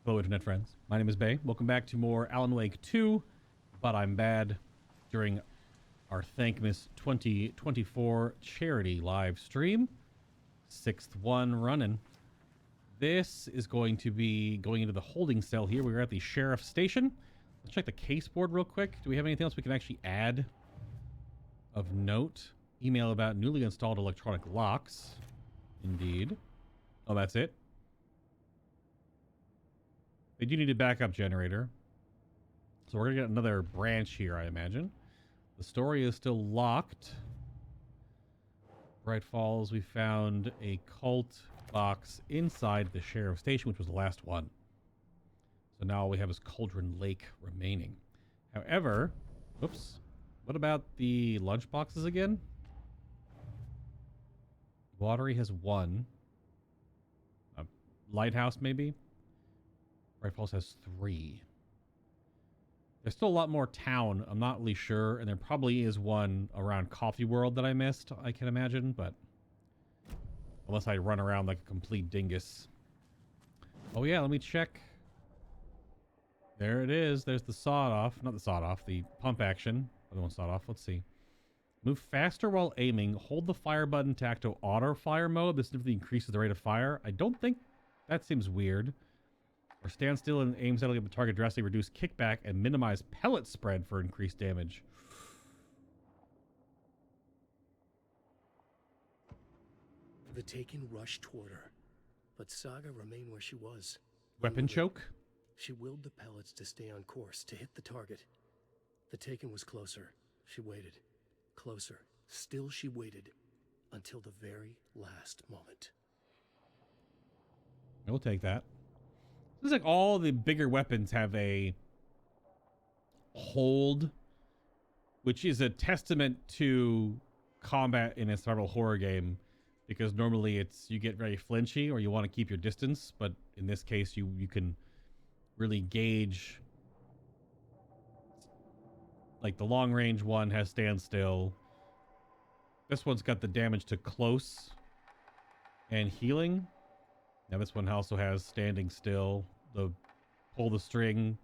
Hello, internet friends. My name is Bay. Welcome back to more Alan Wake 2, But I'm Bad, during our Thankmas 2024 charity live stream. 6th one running. This is going to be going into the holding cell here. We're at the sheriff's station. Let's check the case board real quick. Do we have anything else we can actually add of note? Email about newly installed electronic locks. Indeed. Oh, that's it. They do need a backup generator. So we're going to get another branch here, I imagine. The story is still locked. Bright Falls, we found a cult box inside the sheriff's station, which was the last one. So now all we have is Cauldron Lake remaining. However, oops, what about the lunch boxes again? Watery has one. Lighthouse, maybe? Bright Falls has 3. There's still a lot more town. I'm not really sure. And there probably is one around Coffee World that I missed, I can imagine. But unless I run around like a complete dingus. Oh, yeah. Let me check. There it is. There's the sawed-off. Not the sawed-off. The pump action. Other one sawed-off. Let's see. Move faster while aiming. Hold the fire button to activate auto-fire mode. This significantly increases the rate of fire. I don't think... That seems weird. Or stand still and aim steadily at the target, drastically reduce kickback and minimize pellet spread for increased damage. The Taken rushed toward her, but Saga remained where she was. Weapon choke? She willed the pellets to stay on course, to hit the target. The Taken was closer. She waited. Closer. Still she waited. Until the very last moment. We'll take that. Seems like all the bigger weapons have a hold, which is a testament to combat in a survival horror game, because normally it's you get very flinchy or you want to keep your distance, but in this case you can really gauge. Like the long range one has standstill. This one's got the damage to close and healing. Now this one also has standing still, the pull the string.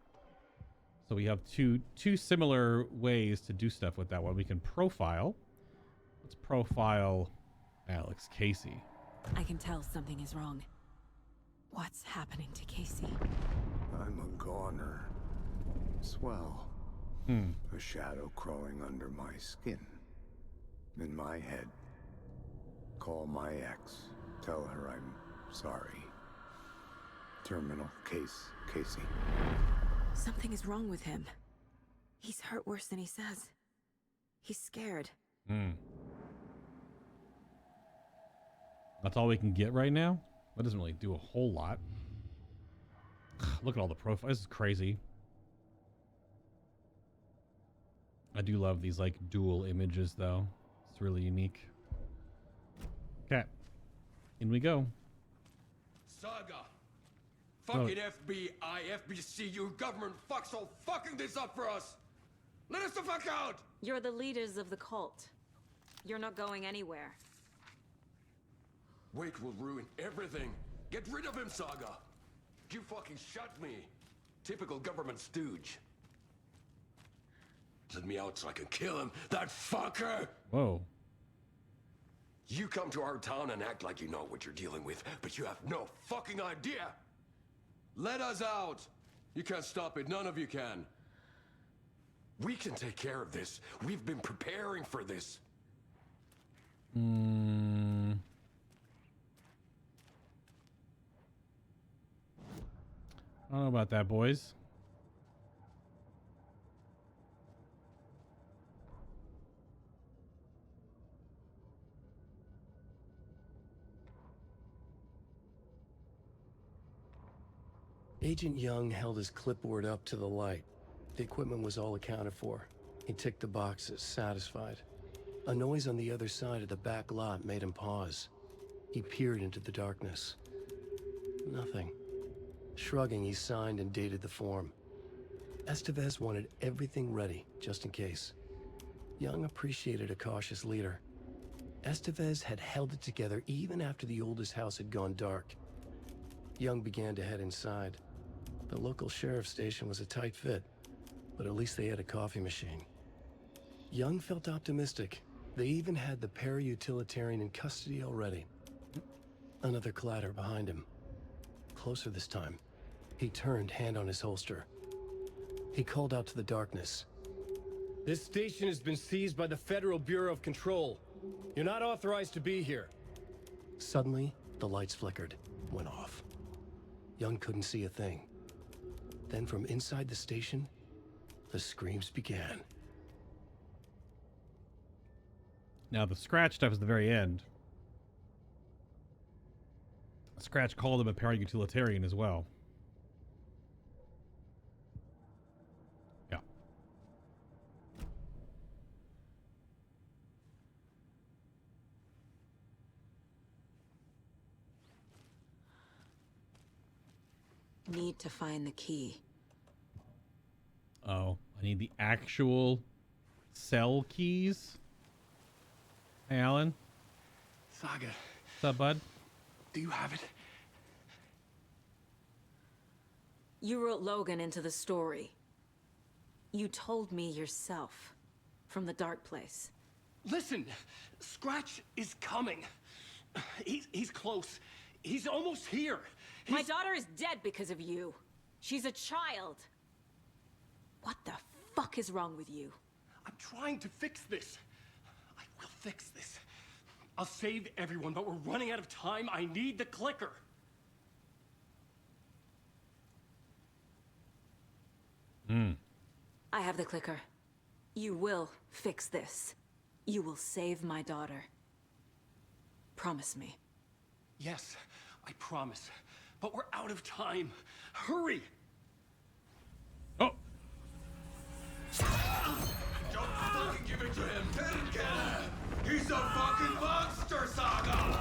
So we have two similar ways to do stuff with that one. We can profile. Let's profile Alex Casey. I can tell something is wrong. What's happening to Casey? I'm a goner. Swell. A shadow crawling under my skin. In my head. Call my ex. Tell her I'm sorry. Terminal case, Casey. Something is wrong with him. He's hurt worse than he says. He's scared. That's all we can get right now? That doesn't really do a whole lot. Look at all the profiles. This is crazy. I do love these like dual images though. It's really unique. Okay. In we go. Saga! Fucking FBI, FBC, your government fucks all fucking this up for us! Let us the fuck out! You're the leaders of the cult. You're not going anywhere. Wake will ruin everything. Get rid of him, Saga! You fucking shut me. Typical government stooge. Let me out so I can kill him, that fucker! Whoa. You come to our town and act like you know what you're dealing with, but you have no fucking idea! Let us out! You can't stop it, none of you can. We can take care of this. We've been preparing for this. I don't know about that, boys. Agent Young held his clipboard up to the light. The equipment was all accounted for. He ticked the boxes, satisfied. A noise on the other side of the back lot made him pause. He peered into the darkness. Nothing. Shrugging, he signed and dated the form. Estevez wanted everything ready, just in case. Young appreciated a cautious leader. Estevez had held it together even after the oldest house had gone dark. Young began to head inside. The local sheriff's station was a tight fit, but at least they had a coffee machine. Young felt optimistic. They even had the para-utilitarian in custody already. Another clatter behind him. Closer this time. He turned, hand on his holster. He called out to the darkness. This station has been seized by the Federal Bureau of Control. You're not authorized to be here. Suddenly, the lights flickered, went off. Young couldn't see a thing. Then from inside the station, the screams began. Now the Scratch stuff is the very end. Scratch called him a para-utilitarian as well. Yeah. Need to find the key. Oh, I need the actual cell keys. Hey, Alan. Saga, What's up, bud? do you have it? You wrote Logan into the story. You told me yourself. From the dark place. Listen, Scratch is coming. He's close. He's almost here. My daughter is dead because of you. She's a child. What the fuck is wrong with you? I'm trying to fix this. I will fix this. I'll save everyone, but we're running out of time. I need the clicker. I have the clicker. You will fix this. You will save my daughter. Promise me. Yes, I promise. But we're out of time. Hurry! Oh, Don't fucking give it to him! Let him get him! He's a fucking monster, Saga!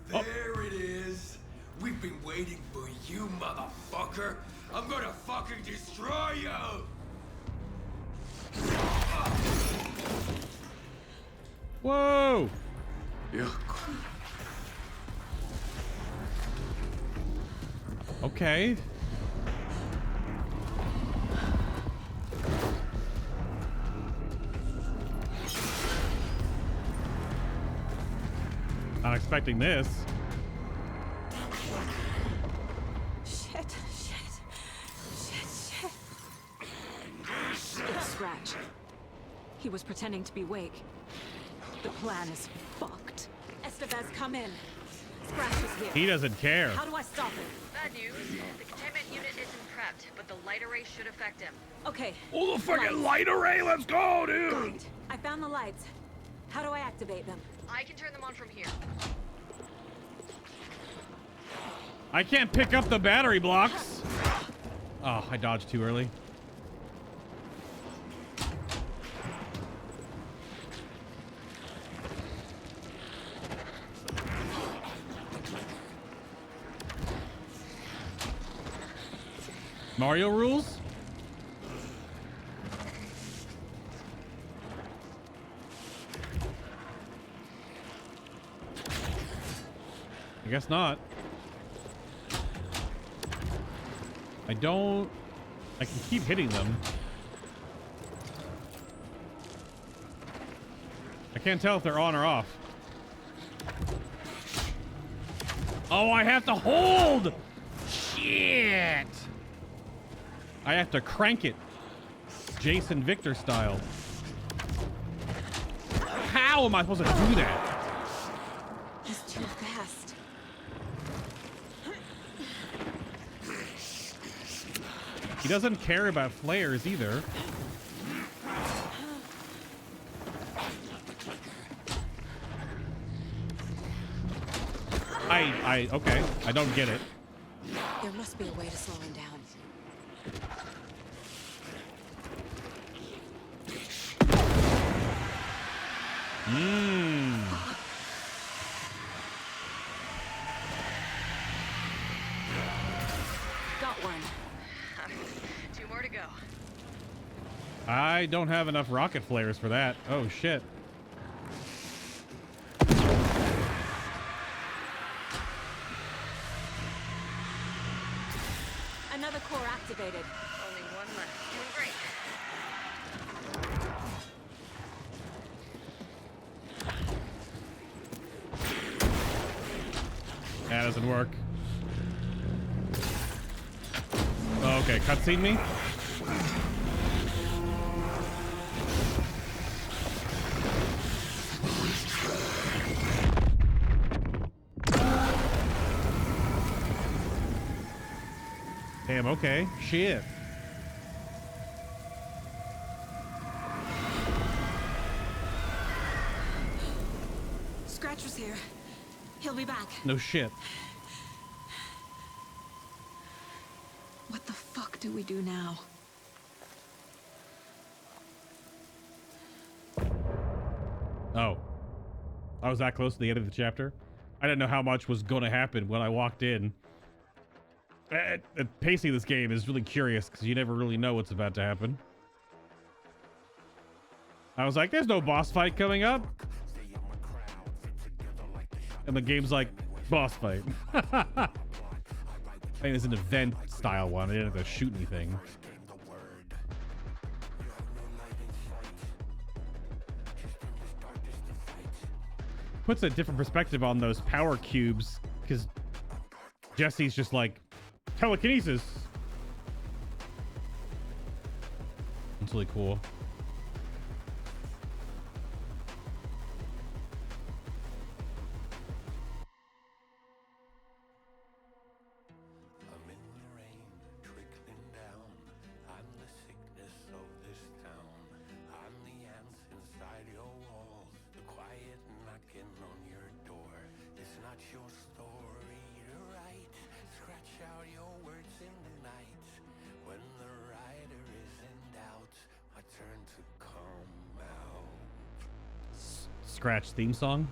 There it is! We've been waiting for you, motherfucker! I'm gonna fucking destroy you! whoa! Okay. Not expecting this. Shit. It's Scratch. He was pretending to be Wake. The plan is fucked. Estevez, come in. Scratch is here. He doesn't care. How do I stop him? Bad news. The containment unit isn't prepped, but the light array should affect him. Okay. Oh, the fucking light array! Let's go, dude! Right. I found the lights. How do I activate them? I can turn them on from here. I can't pick up the battery blocks. Oh, I dodged too early. Mario rules? I guess not. I can keep hitting them. I can't tell if they're on or off. Oh, I have to hold! Shit! I have to crank it. Jason Victor style. How am I supposed to do that? He's too fast. He doesn't care about flares either. Okay. I don't get it. There must be a way to slow him down. Got one. 2 more to go. I don't have enough rocket flares for that. Oh, shit. Another core activated. Only one left. Doing great. That doesn't work. Oh, okay, cutscene me? Damn, okay. Shit. Scratch was here. He'll be back. No shit. What the fuck do we do now? Oh. I was that close to the end of the chapter? I didn't know how much was going to happen when I walked in. The pacing of this game is really curious because you never really know what's about to happen. I was like, there's no boss fight coming up. And the game's like, boss fight. I mean, it's an event style one. I didn't have to shoot anything. Puts a different perspective on those power cubes because Jesse's just like, telekinesis. It's really cool. I'm in the rain, trickling down. I'm the sickness of this town. I'm the ants inside your walls. The quiet knocking on your door. It's not your story to write. Scratch out your words in the night. When the writer is in doubt, I turn to come out. Scratch theme song.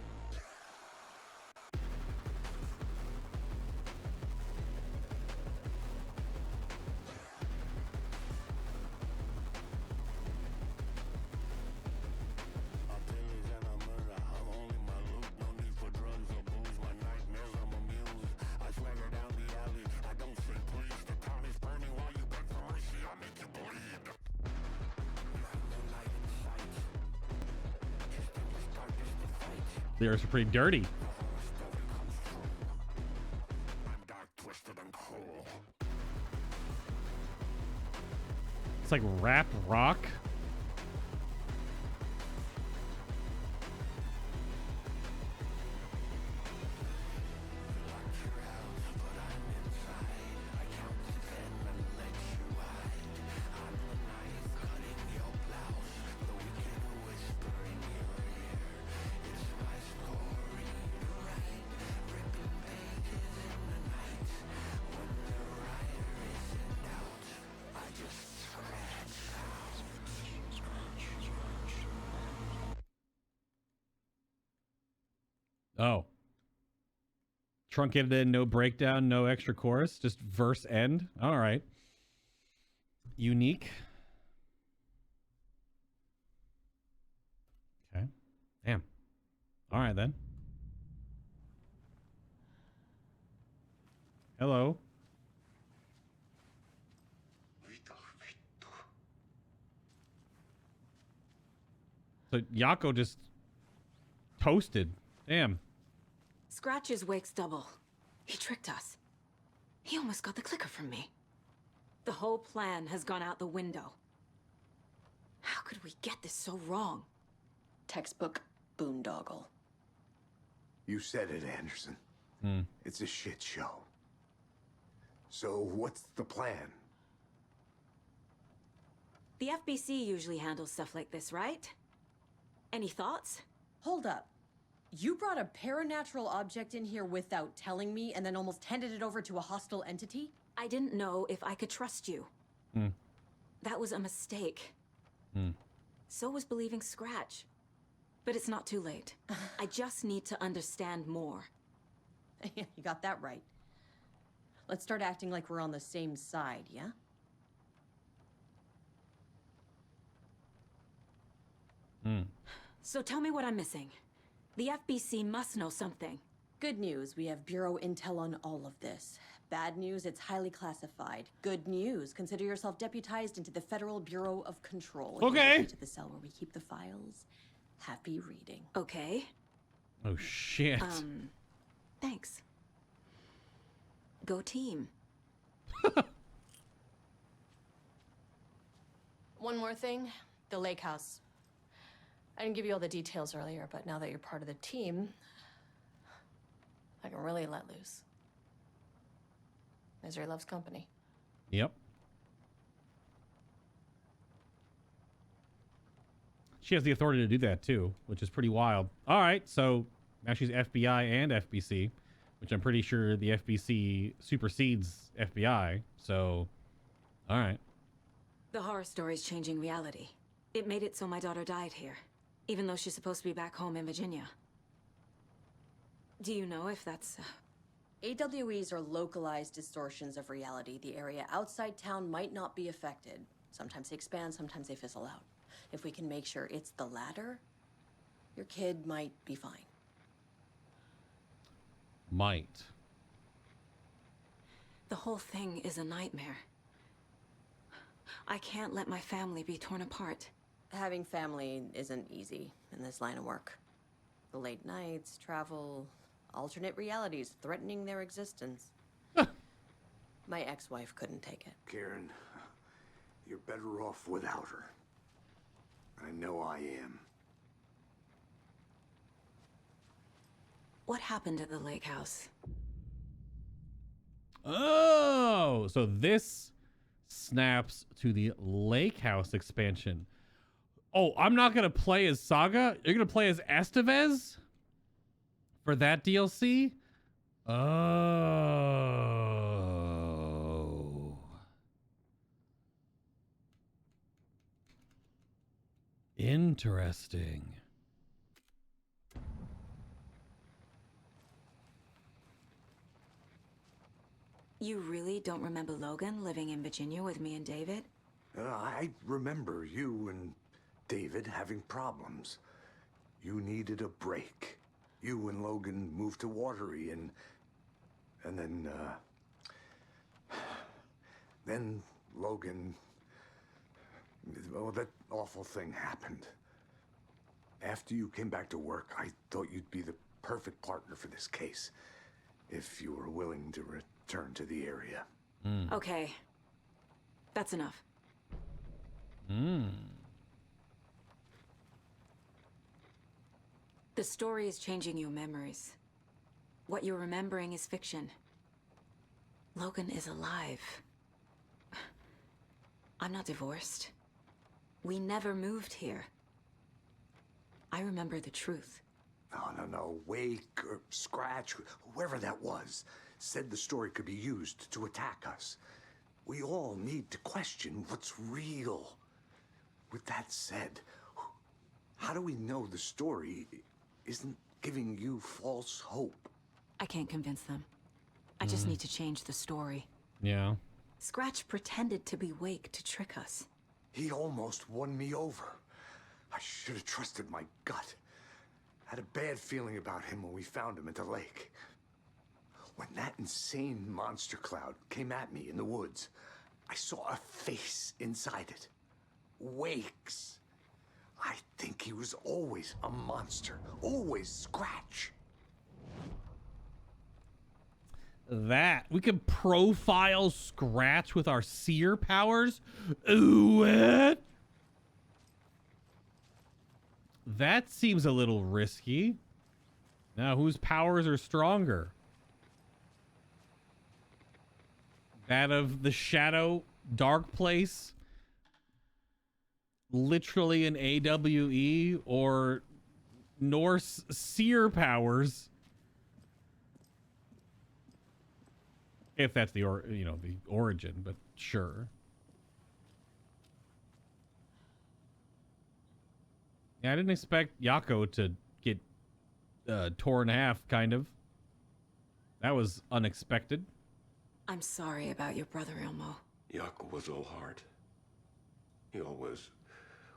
Lyrics are pretty dirty. It's like rap rock. Oh. Truncated in, no breakdown, no extra chorus, just verse end. All right. Unique. Okay. Damn. All right then. Hello. So Yako just toasted. Damn. Scratch's wake's double. He tricked us. He almost got the clicker from me. The whole plan has gone out the window. How could we get this so wrong? Textbook boondoggle. You said it, Anderson. It's a shit show. So what's the plan? The FBC usually handles stuff like this, right? Any thoughts? Hold up. You brought a paranatural object in here without telling me and then almost handed it over to a hostile entity? I didn't know if I could trust you. That was a mistake. So was believing Scratch. But it's not too late. I just need to understand more. You got that right. Let's start acting like we're on the same side, yeah? So tell me what I'm missing. The FBC must know something. Good news, we have Bureau intel on all of this. Bad news, it's highly classified. Good news, consider yourself deputized into the Federal Bureau of Control. Okay. To the cell where we keep the files. Happy reading. Okay. Oh, shit. Thanks. Go team. One more thing, the lake house. I didn't give you all the details earlier, but now that you're part of the team, I can really let loose. Misery loves company. Yep. She has the authority to do that too, which is pretty wild. All right, so now she's FBI and FBC, which I'm pretty sure the FBC supersedes FBI. So, all right. The horror story's changing reality. It made it so my daughter died here, even though she's supposed to be back home in Virginia. Do you know if that's... AWEs are localized distortions of reality. The area outside town might not be affected. Sometimes they expand, sometimes they fizzle out. If we can make sure it's the latter, your kid might be fine. Might. The whole thing is a nightmare. I can't let my family be torn apart. Having family isn't easy in this line of work. The late nights, travel, alternate realities threatening their existence. My ex-wife couldn't take it. Karen, you're better off without her. I know I am. What happened at the lake house? Oh, so this snaps to the lake house expansion. Oh, I'm not going to play as Saga? You're going to play as Estevez? For that DLC? Oh. Interesting. You really don't remember Logan living in Virginia with me and David? I remember you and David having problems. You needed a break. You and Logan moved to Watery and then Logan, well, that awful thing happened. After you came back to work, I thought you'd be the perfect partner for this case, if you were willing to return to the area. Okay. That's enough. The story is changing your memories. What you're remembering is fiction. Logan is alive. I'm not divorced. We never moved here. I remember the truth. No. Wake or Scratch, whoever that was, said the story could be used to attack us. We all need to question what's real. With that said, how do we know the story isn't giving you false hope? I can't convince them. I just need to change the story. Yeah. Scratch pretended to be Wake to trick us. He almost won me over. I should have trusted my gut. Had a bad feeling about him when we found him at the lake. When that insane monster cloud came at me in the woods, I saw a face inside it. Wake's. I think he was always a monster. Always Scratch. That. We can profile Scratch with our seer powers? Ooh, what? That seems a little risky. Now, whose powers are stronger? That of the Shadow Dark Place? Literally an AWE, or Norse seer powers? If that's the the origin, but sure. Yeah, I didn't expect Yako to get torn in half, kind of. That was unexpected. I'm sorry about your brother, Ilmo. Yako was all heart. He always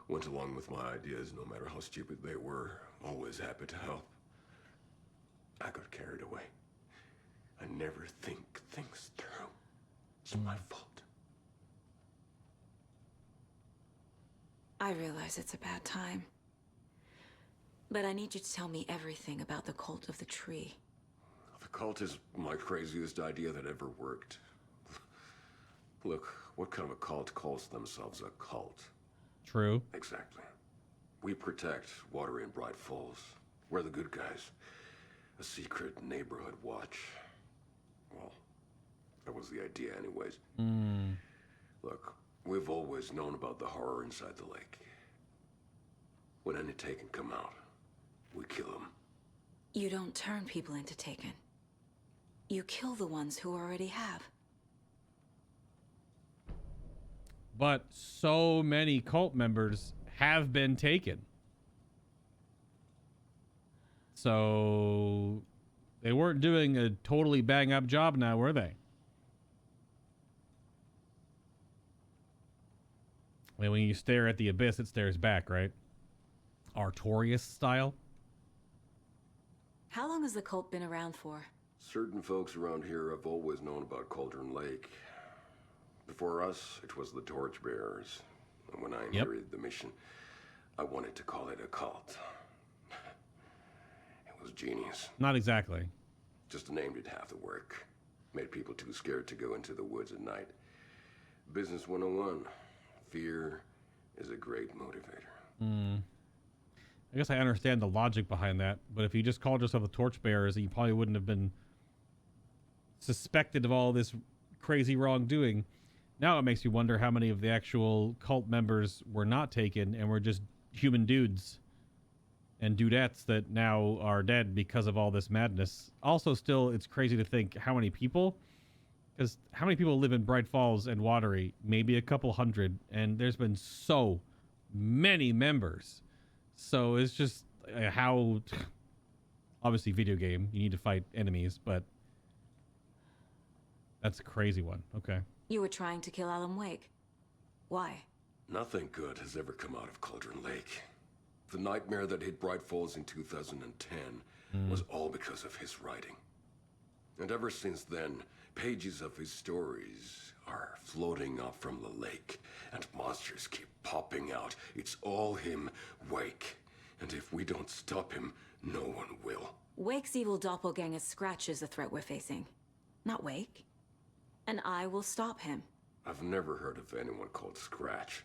went along with my ideas, no matter how stupid they were. Always happy to help. I got carried away. I never think things through. It's my fault. I realize it's a bad time. But I need you to tell me everything about the cult of the tree. The cult is my craziest idea that ever worked. Look, what kind of a cult calls themselves a cult? True. Exactly. We protect Watery and Bright Falls. We're the good guys. A secret neighborhood watch. Well, that was the idea anyways. Look, we've always known about the horror inside the lake. When any Taken come out, we kill them. You don't turn people into Taken. You kill the ones who already have. But so many cult members have been taken. So they weren't doing a totally bang up job now, were they? I mean, when you stare at the abyss, it stares back, right? Artorias style. How long has the cult been around for? Certain folks around here have always known about Cauldron Lake. Before us, it was the Torchbearers. And when I inherited the mission, I wanted to call it a cult. It was genius. Not exactly. Just named it half the work. Made people too scared to go into the woods at night. Business 101. Fear is a great motivator. I guess I understand the logic behind that, but if you just called yourself the Torchbearers, you probably wouldn't have been suspected of all this crazy wrongdoing. Now it makes you wonder how many of the actual cult members were not taken and were just human dudes and dudettes that now are dead because of all this madness. Also, still, it's crazy to think how many people, because how many people live in Bright Falls and Watery? Maybe a couple hundred, and there's been so many members. So it's just how, obviously video game, you need to fight enemies, but that's a crazy one. Okay. You were trying to kill Alan Wake. Why? Nothing good has ever come out of Cauldron Lake. The nightmare that hit Bright Falls in 2010 was all because of his writing. And ever since then, pages of his stories are floating up from the lake, and monsters keep popping out. It's all him, Wake. And if we don't stop him, no one will. Wake's evil doppelganger Scratch is the threat we're facing, not Wake. And I will stop him. I've never heard of anyone called Scratch.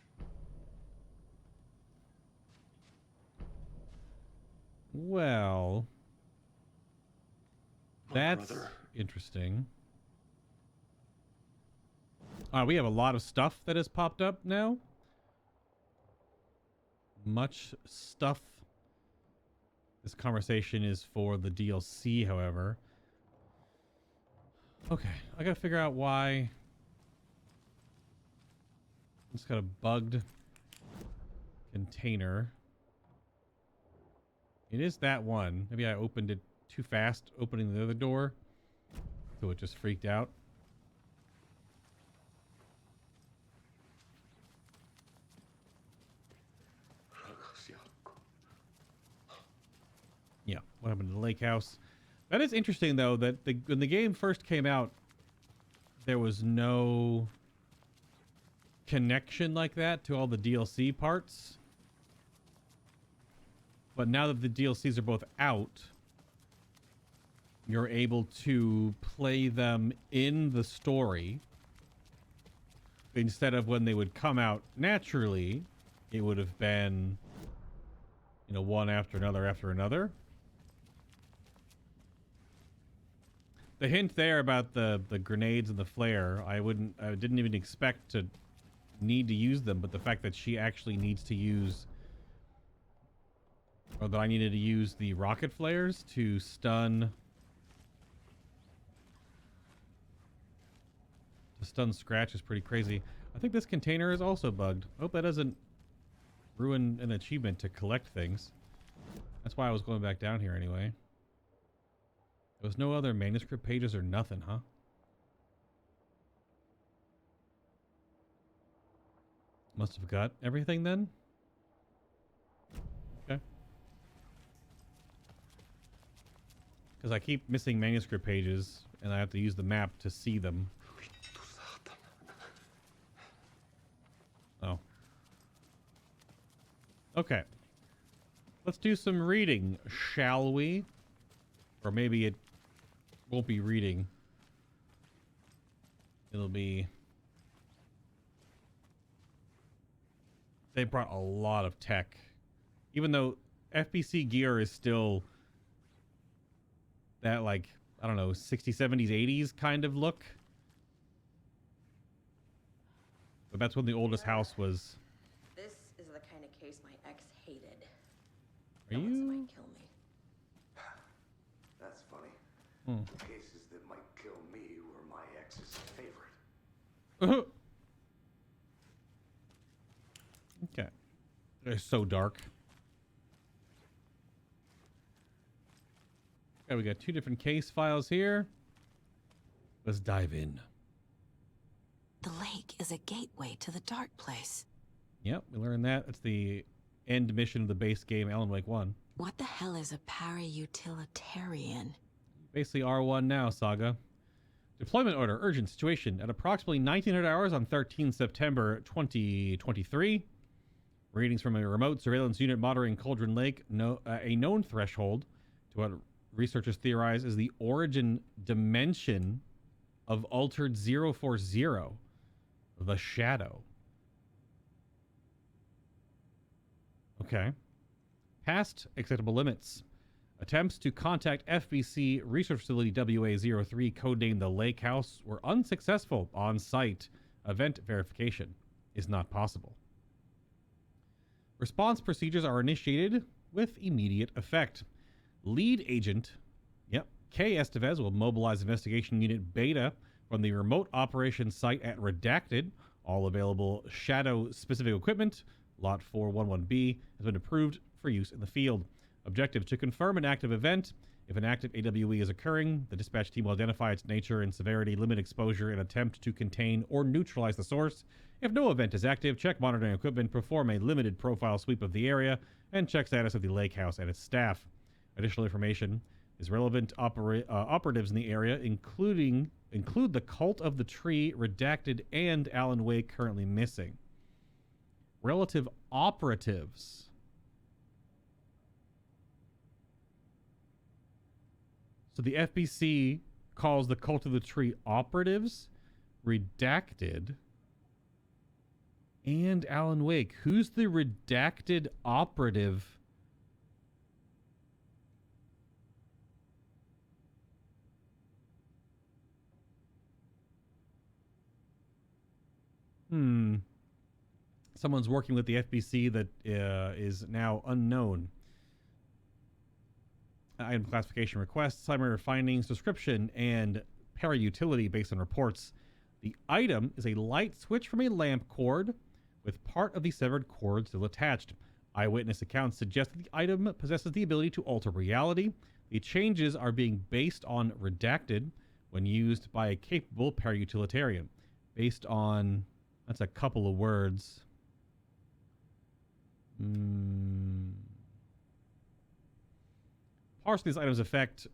Well, that's brother. interesting. We have a lot of stuff that has popped up now. Much stuff. This conversation is for the DLC, however. Okay, I gotta figure out why. It's got a bugged container. It is that one. Maybe I opened it too fast, opening the other door, so it just freaked out. Yeah, what happened to the lake house? That is interesting, though, that when the game first came out, there was no connection like that to all the DLC parts. But now that the DLCs are both out, you're able to play them in the story. Instead of when they would come out naturally, it would have been, you know, one after another after another. The hint there about the grenades and the flare, I didn't even expect to need to use them, but the fact that she actually needs to use, or that I needed to use the rocket flares to stun Scratch is pretty crazy. I think this container is also bugged. I hope that doesn't ruin an achievement to collect things. That's why I was going back down here anyway. There was no other manuscript pages or nothing, huh? Must have got everything then? Okay. because I keep missing manuscript pages, and I have to use the map to see them. Oh. Okay. Let's do some reading, shall we? Or maybe it won't be reading. It'll be... They brought a lot of tech. Even though FBC gear is still that, like, I don't know, 60s, 70s, 80s kind of look. But that's when the oldest house was. This is the kind of case my ex hated. Are Thoughts you? might kill me. That's funny. Hmm. The cases that might kill me were my ex's favorite. Okay. They're so dark. Okay, we got 2 different case files here. Let's dive in. The lake is a gateway to the dark place. Yep, we learned that. It's the end mission of the base game, Alan Wake 1. What the hell is a para-utilitarian? Basically R1 now, Saga. Deployment order, urgent situation. At approximately 1900 hours on 13 September 2023, readings from a remote surveillance unit monitoring Cauldron Lake, a known threshold to what researchers theorize is the origin dimension of Altered 040, the Shadow. Okay. Past acceptable limits. Attempts to contact FBC Research Facility WA03, codenamed the Lake House, were unsuccessful on site. Event verification is not possible. Response procedures are initiated with immediate effect. Lead agent, Kay Estevez, will mobilize investigation unit Beta from the remote operations site at Redacted. All available Shadow-specific equipment, Lot 411B, has been approved for use in the field. Objective: to confirm an active event. If an active AWE is occurring, the dispatch team will identify its nature and severity, limit exposure, and attempt to contain or neutralize the source. If no event is active, check monitoring equipment, perform a limited profile sweep of the area, and check status of the lake house and its staff. Additional information is relevant operatives in the area, include the Cult of the Tree, Redacted, and Alan Wake currently missing. Relative operatives. So the FBC calls the Cult of the Tree operatives, Redacted, and Alan Wake. Who's the Redacted operative? Someone's working with the FBC that is now unknown. Item classification requests, summary findings, description, and para-utility based on reports. The item is a light switch from a lamp cord with part of the severed cord still attached. Eyewitness accounts suggest that the item possesses the ability to alter reality. The changes are being based on Redacted when used by a capable para-utilitarian. Based on... That's a couple of words. Parsing these items' effect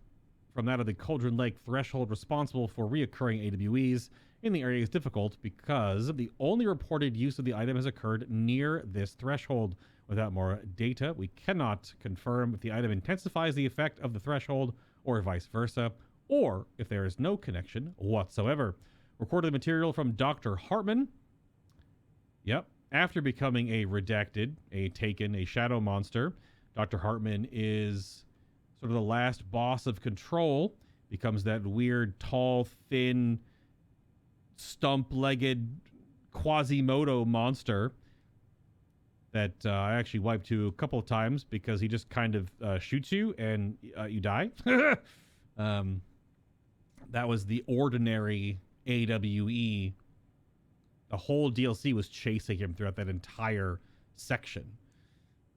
from that of the Cauldron Lake threshold responsible for reoccurring AWEs in the area is difficult because the only reported use of the item has occurred near this threshold. Without more data, we cannot confirm if the item intensifies the effect of the threshold or vice versa, or if there is no connection whatsoever. Recorded material from Dr. Hartman. After becoming a Redacted, a Taken, a Shadow Monster, Dr. Hartman is sort of the last boss of control, becomes that weird, tall, thin, stump-legged Quasimodo monster that I actually wiped to a couple of times because he just kind of shoots you and you die. That was the ordinary AWE. The whole DLC was chasing him throughout that entire section.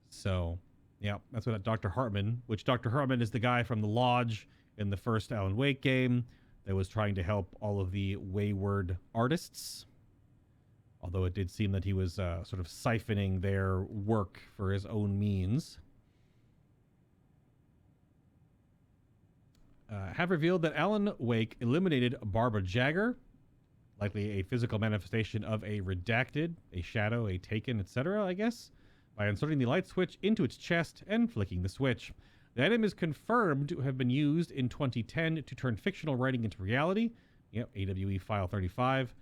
So, yeah, that's what Dr. Hartman, which Dr. Hartman is the guy from the Lodge in the first Alan Wake game that was trying to help all of the wayward artists. Although it did seem that he was sort of siphoning their work for his own means. have revealed that Alan Wake eliminated Barbara Jagger, likely a physical manifestation of a redacted, a shadow, a taken, etc., I guess, by inserting the light switch into its chest and flicking the switch. The item is confirmed to have been used in 2010 to turn fictional writing into reality. Yep, AWE file 35,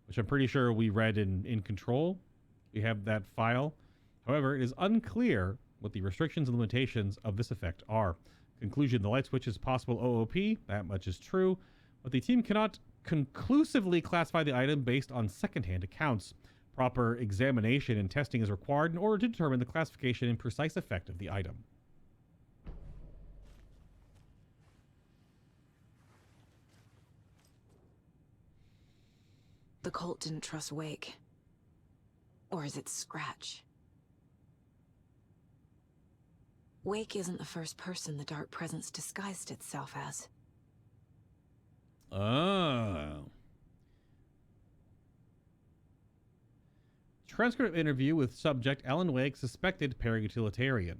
which I'm pretty sure we read in Control. We have that file. However, it is unclear what the restrictions and limitations of this effect are. Conclusion, the light switch is possible OOP, that much is true, but the team cannot conclusively classify the item based on secondhand accounts. Proper examination and testing is required in order to determine the classification and precise effect of the item. The cult didn't trust Wake. Or is it Scratch? Wake isn't the first person the Dark Presence disguised itself as. Oh. Transcript interview with subject Alan Wake, suspected parautilitarian.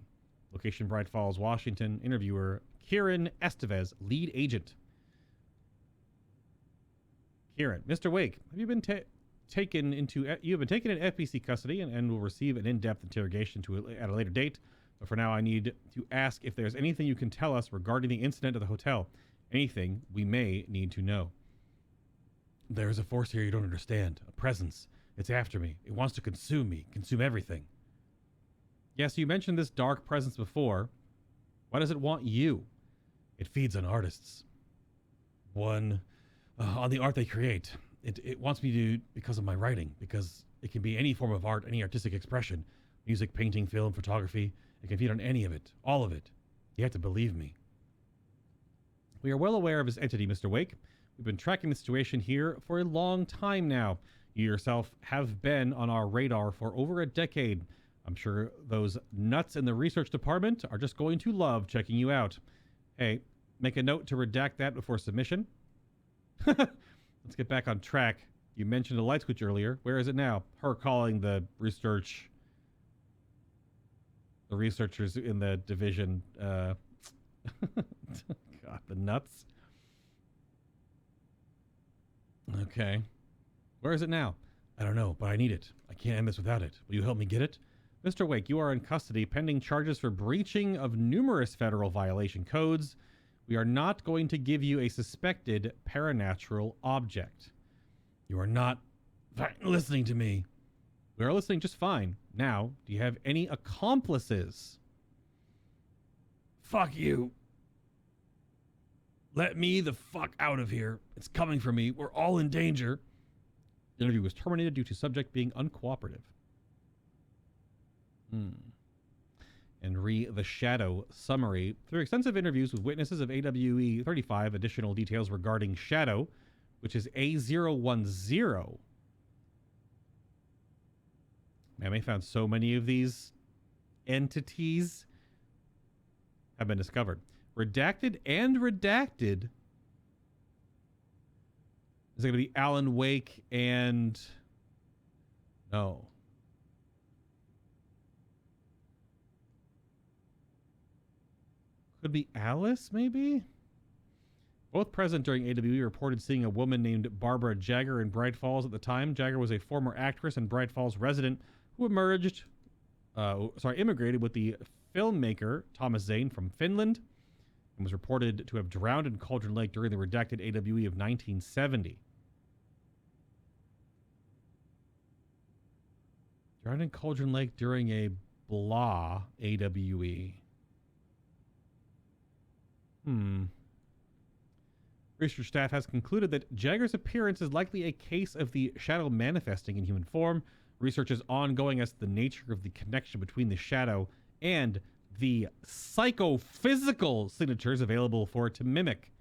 Location Bright Falls, Washington. Interviewer Kieran Estevez, lead agent. Kieran, Mr. Wake, have you been taken in FBC custody and will receive an in-depth interrogation at a later date. But for now, I need to ask if there's anything you can tell us regarding the incident at the hotel. Anything we may need to know. There's a force here you don't understand. A presence. It's after me. It wants to consume me. Consume everything. Yes, you mentioned this dark presence before. Why does it want you? It feeds on artists. On the art they create. It wants me to, because of my writing, because it can be any form of art, any artistic expression. Music, painting, film, photography. It can feed on any of it. All of it. You have to believe me. We are well aware of his entity, Mr. Wake. We've been tracking the situation here for a long time now. You yourself have been on our radar for over a decade. I'm sure those nuts in the research department are just going to love checking you out. Hey, make a note to redact that before submission. Let's get back on track. You mentioned a light switch earlier. Where is it now? Her calling the researchers in the division, God, the nuts. Okay. Where is it now? I don't know, but I need it. I can't end this without it. Will you help me get it? Mr. Wake, you are in custody pending charges for breaching of numerous federal violation codes. We are not going to give you a suspected paranatural object. You are not listening to me. We are listening just fine. Now, do you have any accomplices? Fuck you. Let me the fuck out of here. It's coming for me. We're all in danger. The interview was terminated due to subject being uncooperative. And the Shadow summary. Through extensive interviews with witnesses of AWE 35, additional details regarding Shadow, which is A010. Man, we found so many of these entities have been discovered. Redacted and redacted. Is it going to be Alan Wake and... No. Could be Alice, maybe? Both present during AWE reported seeing a woman named Barbara Jagger in Bright Falls at the time. Jagger was a former actress and Bright Falls resident who immigrated with the filmmaker Thomas Zane from Finland and was reported to have drowned in Cauldron Lake during the redacted AWE of 1970. Drowned in Cauldron Lake during a blah AWE. Research staff has concluded that Jagger's appearance is likely a case of the shadow manifesting in human form. Research is ongoing as to the nature of the connection between the shadow and the psychophysical signatures available for it to mimic.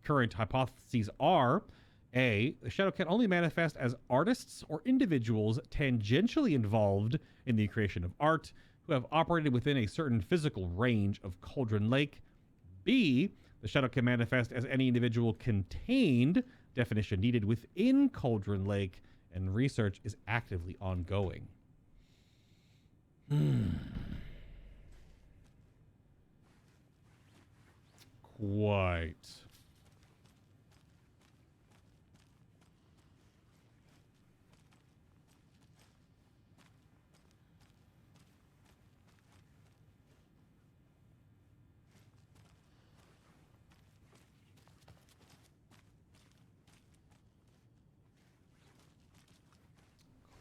Current hypotheses are: A, the shadow can only manifest as artists or individuals tangentially involved in the creation of art who have operated within a certain physical range of Cauldron Lake. B, the shadow can manifest as any individual contained, definition needed, within Cauldron Lake, and research is actively ongoing. quite.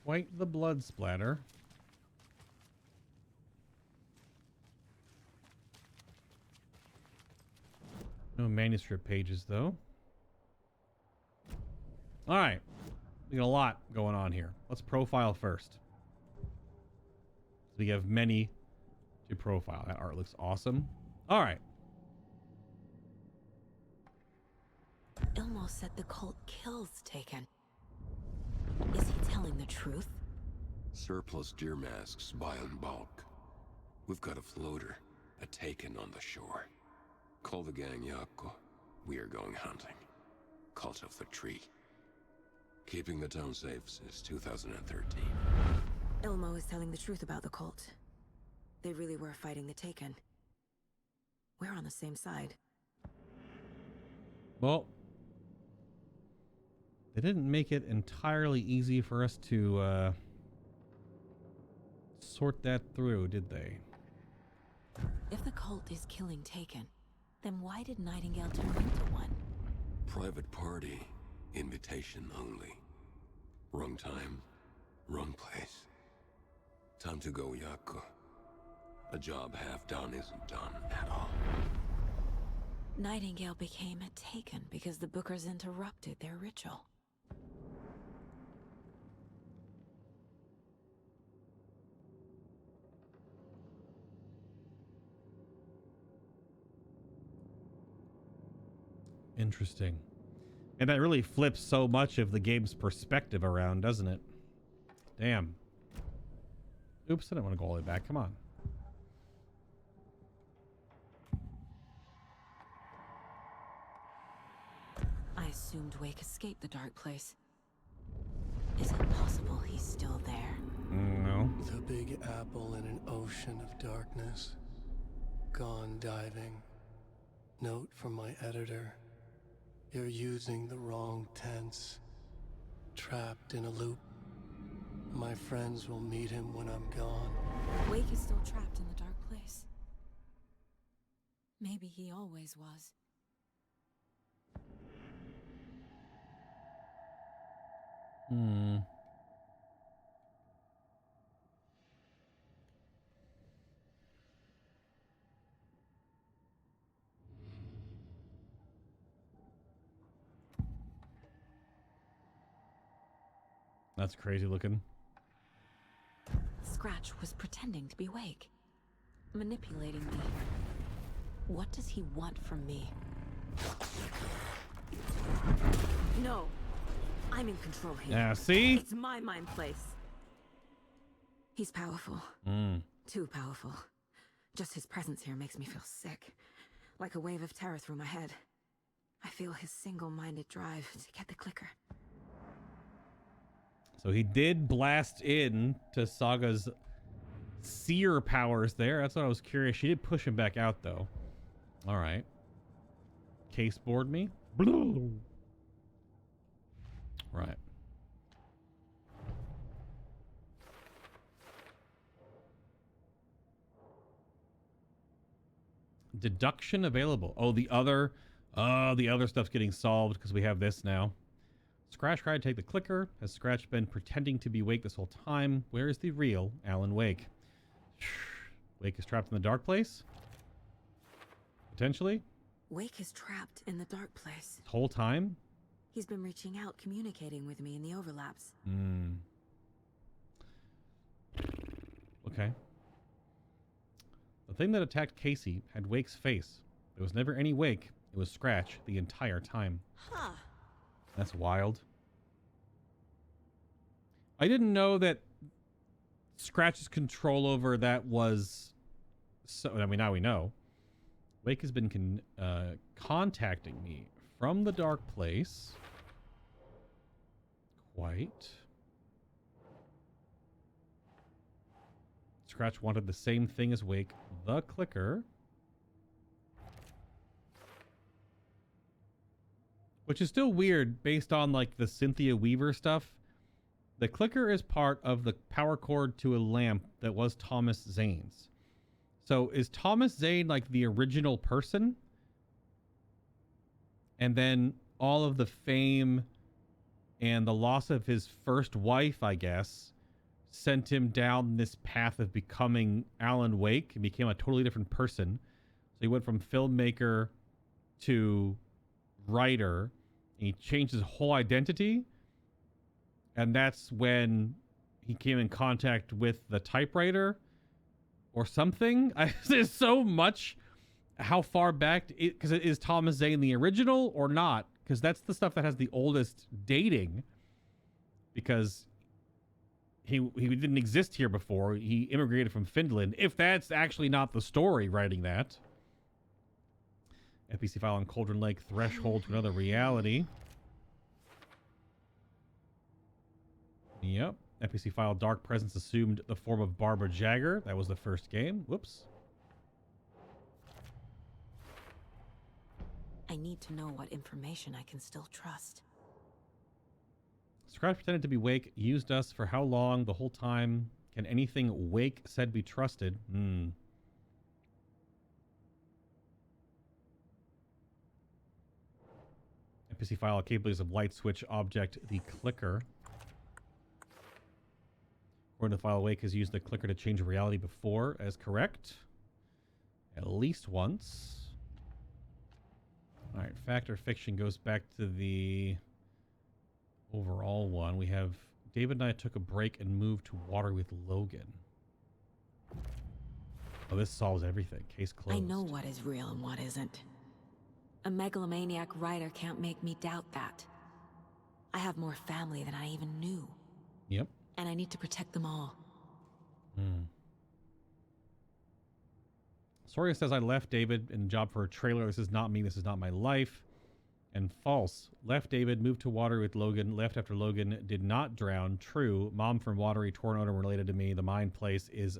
Quite the blood splatter. No manuscript pages, though. All right. We got a lot going on here. Let's profile first. We have many to profile. That art looks awesome. All right. Ilmo said the cult kills Taken. Is he telling the truth? Surplus deer masks buy in bulk. We've got a floater, a Taken on the shore. Call the gang Yako. We are going hunting. Cult of the Tree. Keeping the town safe since 2013. Ilmo is telling the truth about the cult. They really were fighting the Taken. We're on the same side. Well, they didn't make it entirely easy for us to sort that through, did they? If the cult is killing Taken, then why did Nightingale turn into one? Private party. Invitation only. Wrong time. Wrong place. Time to go, Yako. A job half done isn't done at all. Nightingale became a Taken because the Bookers interrupted their ritual. Interesting. And that really flips so much of the game's perspective around, doesn't it? Damn. Oops, I didn't want to go all the way back. Come on. I assumed Wake escaped the dark place. Is it possible he's still there? No. The Big Apple in an ocean of darkness. Gone diving. Note from my editor. You're using the wrong tense. Trapped in a loop. My friends will meet him when I'm gone. Wake is still trapped in the dark place. Maybe he always was. That's crazy looking. Scratch was pretending to be Wake. Manipulating me. What does he want from me? No. I'm in control here. Yeah, see? It's my mind place. He's powerful. Too powerful. Just his presence here makes me feel sick. Like a wave of terror through my head. I feel his single-minded drive to get the clicker. So he did blast in to Saga's seer powers there. That's what I was curious. She did push him back out, though. All right. Case board me. Right. Deduction available. Oh, the other stuff's getting solved because we have this now. Scratch tried to take the clicker. Has Scratch been pretending to be Wake this whole time? Where is the real Alan Wake? Wake is trapped in the dark place? Potentially? Wake is trapped in the dark place. This whole time? He's been reaching out, communicating with me in the overlaps. Okay. The thing that attacked Casey had Wake's face. There was never any Wake. It was Scratch the entire time. Huh. That's wild. I didn't know that Scratch's control over that was... So, I mean, now we know. Wake has been contacting me from the dark place. Quite. Scratch wanted the same thing as Wake, the clicker. Which is still weird based on like the Cynthia Weaver stuff. The clicker is part of the power cord to a lamp that was Thomas Zane's. So is Thomas Zane like the original person? And then all of the fame and the loss of his first wife, I guess, sent him down this path of becoming Alan Wake and became a totally different person. So he went from filmmaker to writer. And he changed his whole identity. And that's when he came in contact with the typewriter or something. There's so much. How far back? Because is Thomas Zane the original or not? Because that's the stuff that has the oldest dating. Because he didn't exist here before. He immigrated from Finland. If that's actually not the story writing that. FBC file on Cauldron Lake, threshold to another reality. Yep. FBC file, Dark Presence assumed the form of Barbara Jagger. That was the first game. Whoops. I need to know what information I can still trust. Scratch pretended to be Wake, used us for how long? The whole time. Can anything Wake said be trusted? NPC file capabilities of light switch object, the clicker. According to the file, Wake has used the clicker to change reality before, as correct. At least once. Alright, fact or fiction goes back to the overall one. We have David and I took a break and moved to Watery with Logan. Oh, this solves everything. Case closed. I know what is real and what isn't. A megalomaniac writer can't make me doubt that. I have more family than I even knew. Yep. And I need to protect them all. Soria says I left David in a job for a trailer. This is not me. This is not my life. And false. Left David, moved to Watery with Logan. Left after Logan did not drown. True. Mom from Watery, torn owner related to me. The mind place is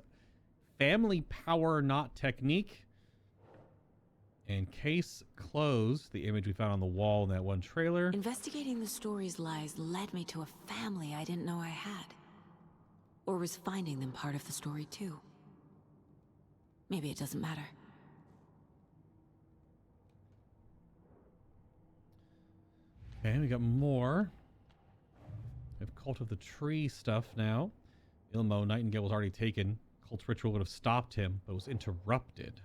family power, not technique. And case closed. The image we found on the wall in that one trailer. Investigating the story's lies led me to a family I didn't know I had. Or was finding them part of the story too. Maybe it doesn't matter. Okay, we got more. We have Cult of the Tree stuff now. Ilmo, Nightingale was already taken. Cult's ritual would have stopped him, but was interrupted.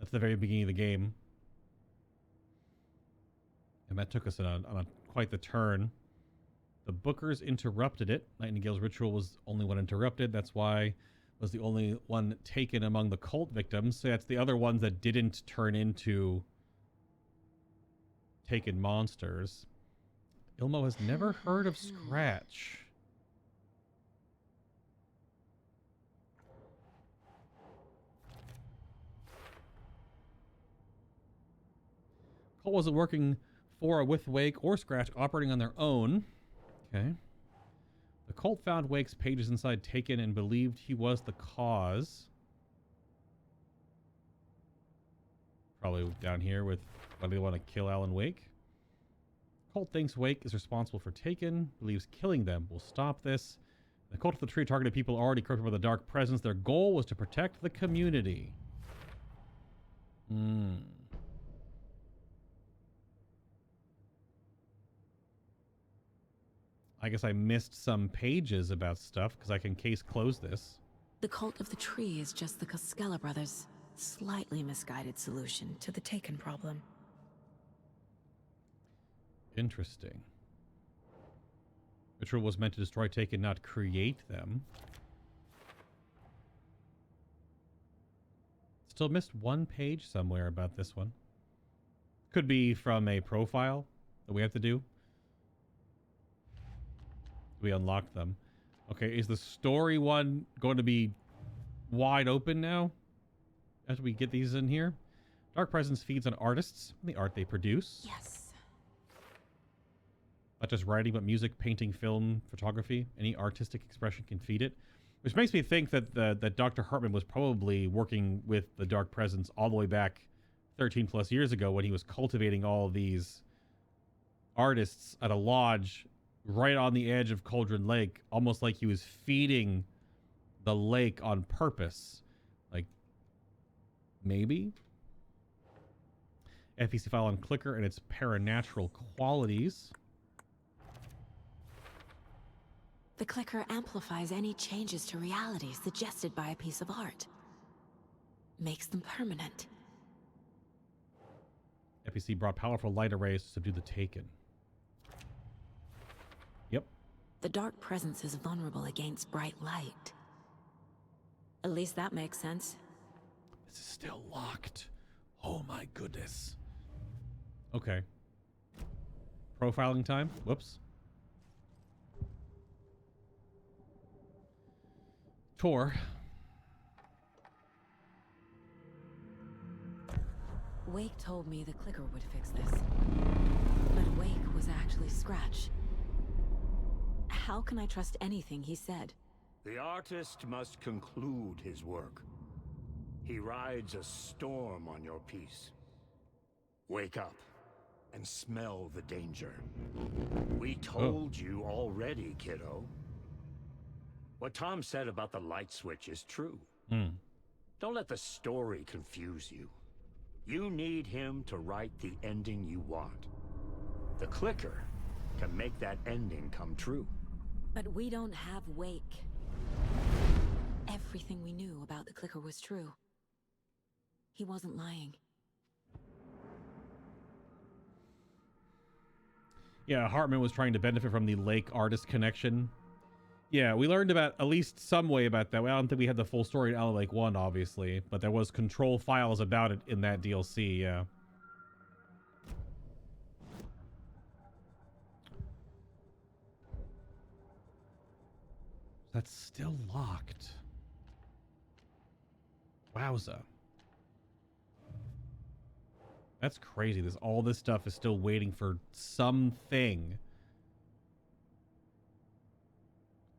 That's the very beginning of the game. And that took us on a quite the turn. The Bookers interrupted it. Nightingale's ritual was only one interrupted. That's why it was the only one taken among the cult victims. So that's the other ones that didn't turn into taken monsters. Ilmo has never heard of Scratch. Cult wasn't working for or with Wake or Scratch, operating on their own. Okay. The cult found Wake's pages inside Taken and believed he was the cause. Probably down here with why do they want to kill Alan Wake? Cult thinks Wake is responsible for Taken, believes killing them will stop this. The Cult of the Tree targeted people already corrupted by the Dark Presence. Their goal was to protect the community. I guess I missed some pages about stuff because I can case close this. The Cult of the Tree is just the Koskela brothers' slightly misguided solution to the Taken problem. Interesting. Ritual was meant to destroy Taken, not create them. Still missed one page somewhere about this one. Could be from a profile that we have to do. We unlocked them. Okay, is the story one going to be wide open now? After we get these in here? Dark Presence feeds on artists and the art they produce. Yes. Not just writing, but music, painting, film, photography. Any artistic expression can feed it. Which makes me think that that Dr. Hartman was probably working with the Dark Presence all the way back 13 plus years ago when he was cultivating all of these artists at a lodge right on the edge of Cauldron Lake, almost like he was feeding the lake on purpose. Like, maybe? FEC file on Clicker and its paranatural qualities. The clicker amplifies any changes to reality suggested by a piece of art. Makes them permanent. FEC brought powerful light arrays to subdue the Taken. Yep. The Dark Presence is vulnerable against bright light. At least that makes sense. This is still locked. Oh my goodness. Okay. Profiling time. Whoops. Tor. Wake told me the clicker would fix this. But Wake was actually Scratch. How can I trust anything he said? The artist must conclude his work. He rides a storm on your piece. Wake up and smell the danger. We told you already, kiddo. What Tom said about the light switch is true. Don't let the story confuse you. You need him to write the ending you want. The clicker can make that ending come true. But we don't have Wake. Everything we knew about the clicker was true. He wasn't lying. Yeah, Hartman was trying to benefit from the Lake artist connection. Yeah, we learned about at least some way about that. Well, I don't think we had the full story in Alan Lake 1, obviously, but there was control files about it in that DLC, yeah. That's still locked. Wowza. That's crazy. All this stuff is still waiting for something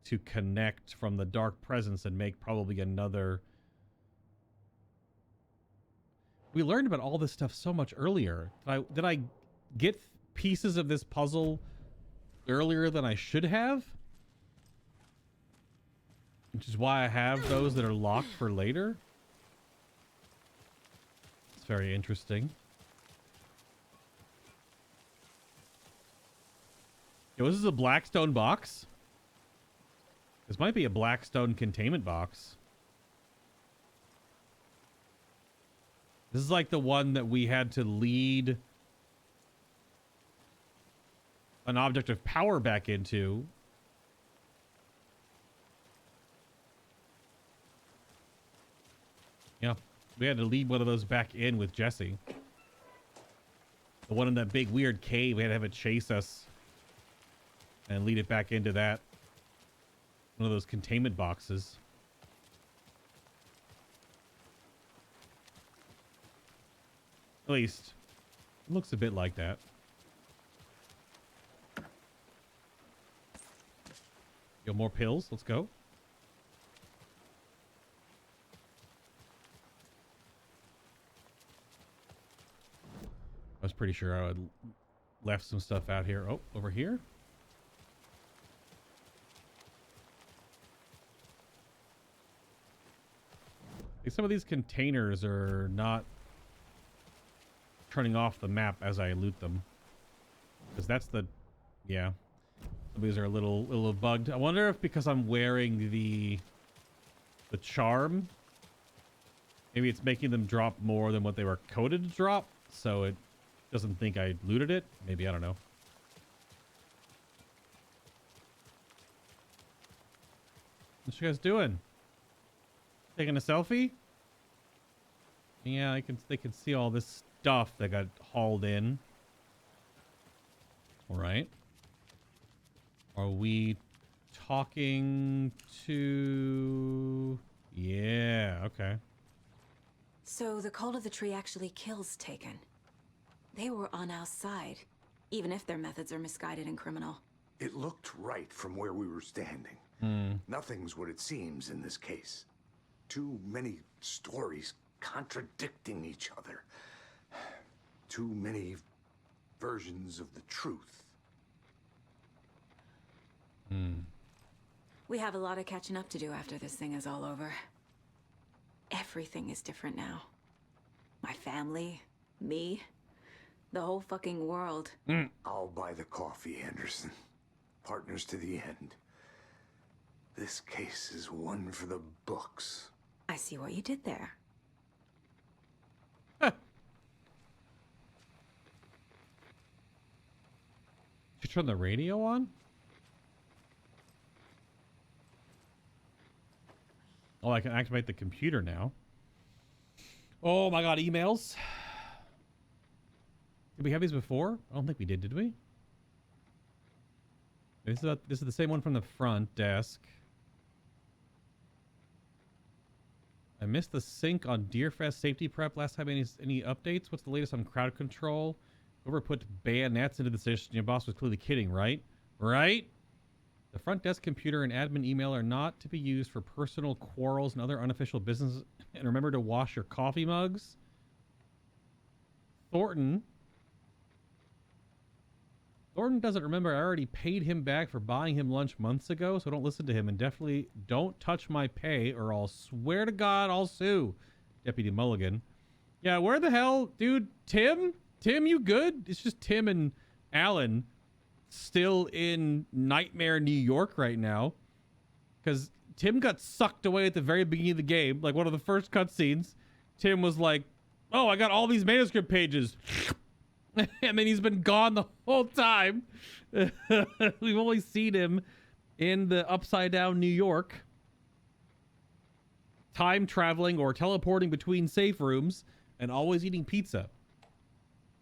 to connect from the Dark Presence and make probably another. We learned about all this stuff so much earlier. Did I get pieces of this puzzle earlier than I should have? Which is why I have those that are locked for later. It's very interesting. Yo, this is a Blackstone box? This might be a Blackstone containment box. This is like the one that we had to lead an object of power back into. Yeah, we had to lead one of those back in with Jesse. The one in that big weird cave, we had to have it chase us and lead it back into that. One of those containment boxes. At least, it looks a bit like that. Yo, more pills. Let's go. I was pretty sure I had left some stuff out here. Oh, over here. I think some of these containers are not turning off the map as I loot them. Because that's the... Yeah. Some of these are a little bugged. I wonder if because I'm wearing the charm, maybe it's making them drop more than what they were coded to drop, so it doesn't think I looted it. Maybe, I don't know. What you guys doing? Taking a selfie? Yeah, they can see all this stuff that got hauled in. All right. Are we talking to... Yeah, okay. So the cult of the tree actually kills Taken. They were on our side, even if their methods are misguided and criminal. It looked right from where we were standing. Nothing's what it seems in this case. Too many stories contradicting each other. Too many versions of the truth. We have a lot of catching up to do after this thing is all over. Everything is different now. My family, me, the whole fucking world. I'll buy the coffee, Anderson. Partners to the end. This case is one for the books. I see what you did there. Did you turn the radio on? Oh, I can activate the computer now. Oh my god, emails. Did we have these before? I don't think we did we? This is the same one from the front desk. I missed the sync on Deerfest safety prep last time. Any updates? What's the latest on crowd control? Whoever put bayonets into the system, your boss was clearly kidding, right? Right? The front desk computer and admin email are not to be used for personal quarrels and other unofficial business. And remember to wash your coffee mugs. Thornton doesn't remember I already paid him back for buying him lunch months ago, so don't listen to him and definitely don't touch my pay or I'll swear to God I'll sue. Deputy Mulligan. Yeah, where the hell, dude? Tim? Tim, you good? It's just Tim and Alan still in Nightmare, New York right now. Because Tim got sucked away at the very beginning of the game. Like one of the first cutscenes. Tim was like, oh, I got all these manuscript pages. And then he's been gone the whole time. We've only seen him in the upside down New York. Time traveling or teleporting between safe rooms and always eating pizza.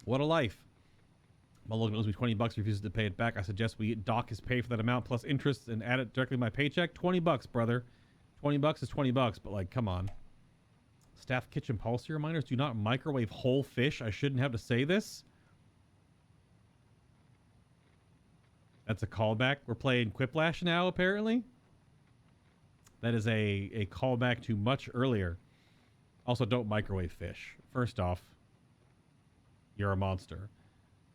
What a life. Mulligan owes me $20, refuses to pay it back. I suggest we dock his pay for that amount plus interest and add it directly to my paycheck. $20, brother. $20 is $20, but like, come on. Staff kitchen policy reminders. Do not microwave whole fish. I shouldn't have to say this. That's a callback. We're playing Quiplash now, apparently. That is a callback to much earlier. Also, don't microwave fish. First off, you're a monster.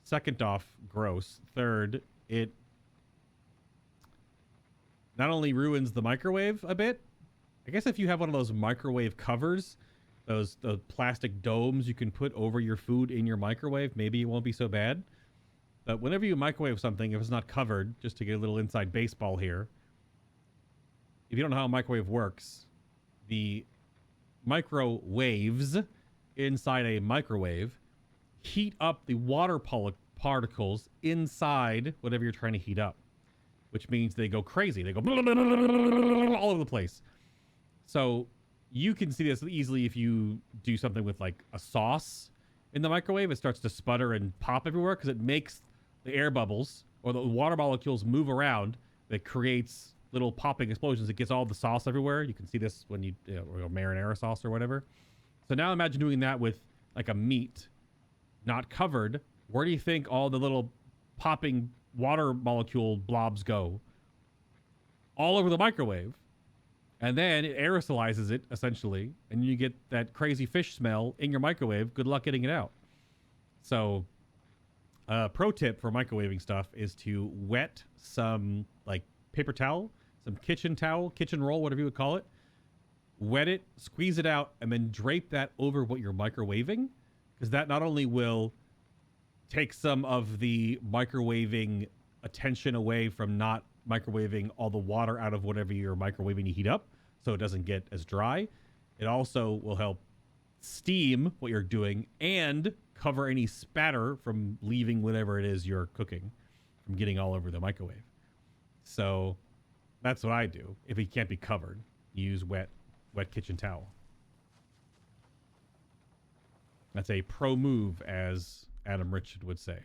Second off, gross. Third, it not only ruins the microwave a bit. I guess if you have one of those microwave covers, the plastic domes you can put over your food in your microwave, maybe it won't be so bad. But whenever you microwave something, if it's not covered, just to get a little inside baseball here, if you don't know how a microwave works, the microwaves inside a microwave heat up the water particles inside whatever you're trying to heat up, which means they go crazy. They go all over the place. So you can see this easily if you do something with like a sauce in the microwave. It starts to sputter and pop everywhere because it makes the air bubbles or the water molecules move around. That creates little popping explosions. It gets all the sauce everywhere. You can see this when you or marinara sauce or whatever. So now imagine doing that with like a meat not covered. Where do you think all the little popping water molecule blobs go? All over the microwave. And then it aerosolizes it, essentially, and you get that crazy fish smell in your microwave. Good luck getting it out. So, pro tip for microwaving stuff is to wet some, like, paper towel, some kitchen roll, whatever you would call it. Wet it, squeeze it out, and then drape that over what you're microwaving, because that not only will take some of the microwaving attention away from not microwaving all the water out of whatever you're microwaving to heat up so it doesn't get as dry. It also will help steam what you're doing and cover any spatter from leaving whatever it is you're cooking from getting all over the microwave. So that's what I do. If it can't be covered, use wet kitchen towel. That's a pro move, as Adam Richard would say.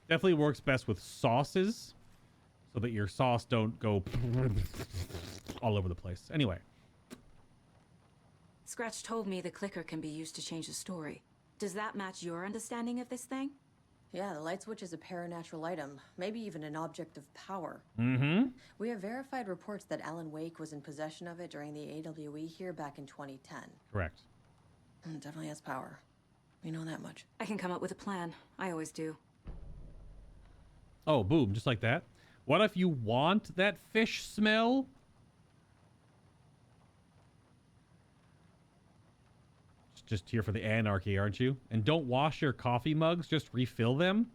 Definitely works best with sauces so that your sauce don't go all over the place. Anyway. Scratch told me the clicker can be used to change the story. Does that match your understanding of this thing? Yeah, the light switch is a paranatural item, maybe even an object of power. Mm-hmm. We have verified reports that Alan Wake was in possession of it during the AWE here back in 2010. Correct. It definitely has power. We know that much. I can come up with a plan. I always do. Oh, boom, just like that. What if you want that fish smell? Just here for the anarchy, aren't you? And don't wash your coffee mugs, just refill them.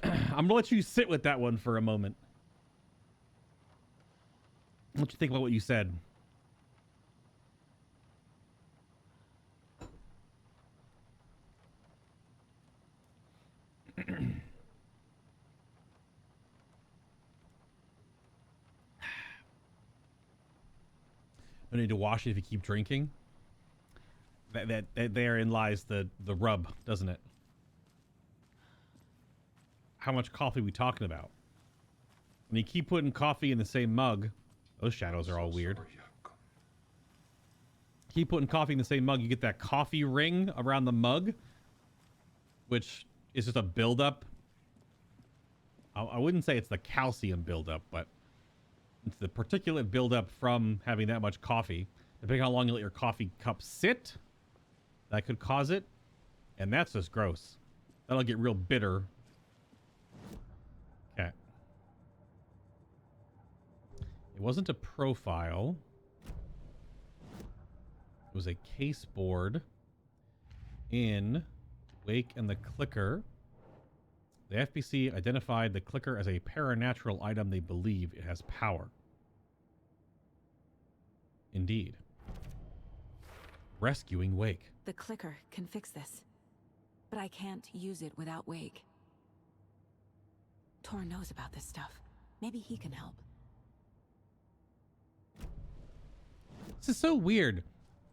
I'm gonna let you sit with that one for a moment. What you think about what you said? No need to wash it if you keep drinking. That therein lies the rub, doesn't it? How much coffee are we talking about? When you keep putting coffee in the same mug, those shadows are all weird. Keep putting coffee in the same mug, you get that coffee ring around the mug, which is just a buildup. I wouldn't say it's the calcium buildup, but it's the particulate buildup from having that much coffee. Depending on how long you let your coffee cup sit, that could cause it. And that's just gross. That'll get real bitter. Okay. It wasn't a profile. It was a case board in Wake and the Clicker. The FBC identified the clicker as a paranatural item. They believe it has power. Indeed. Rescuing Wake. The clicker can fix this. But I can't use it without Wake. Tor knows about this stuff. Maybe he can help. This is so weird.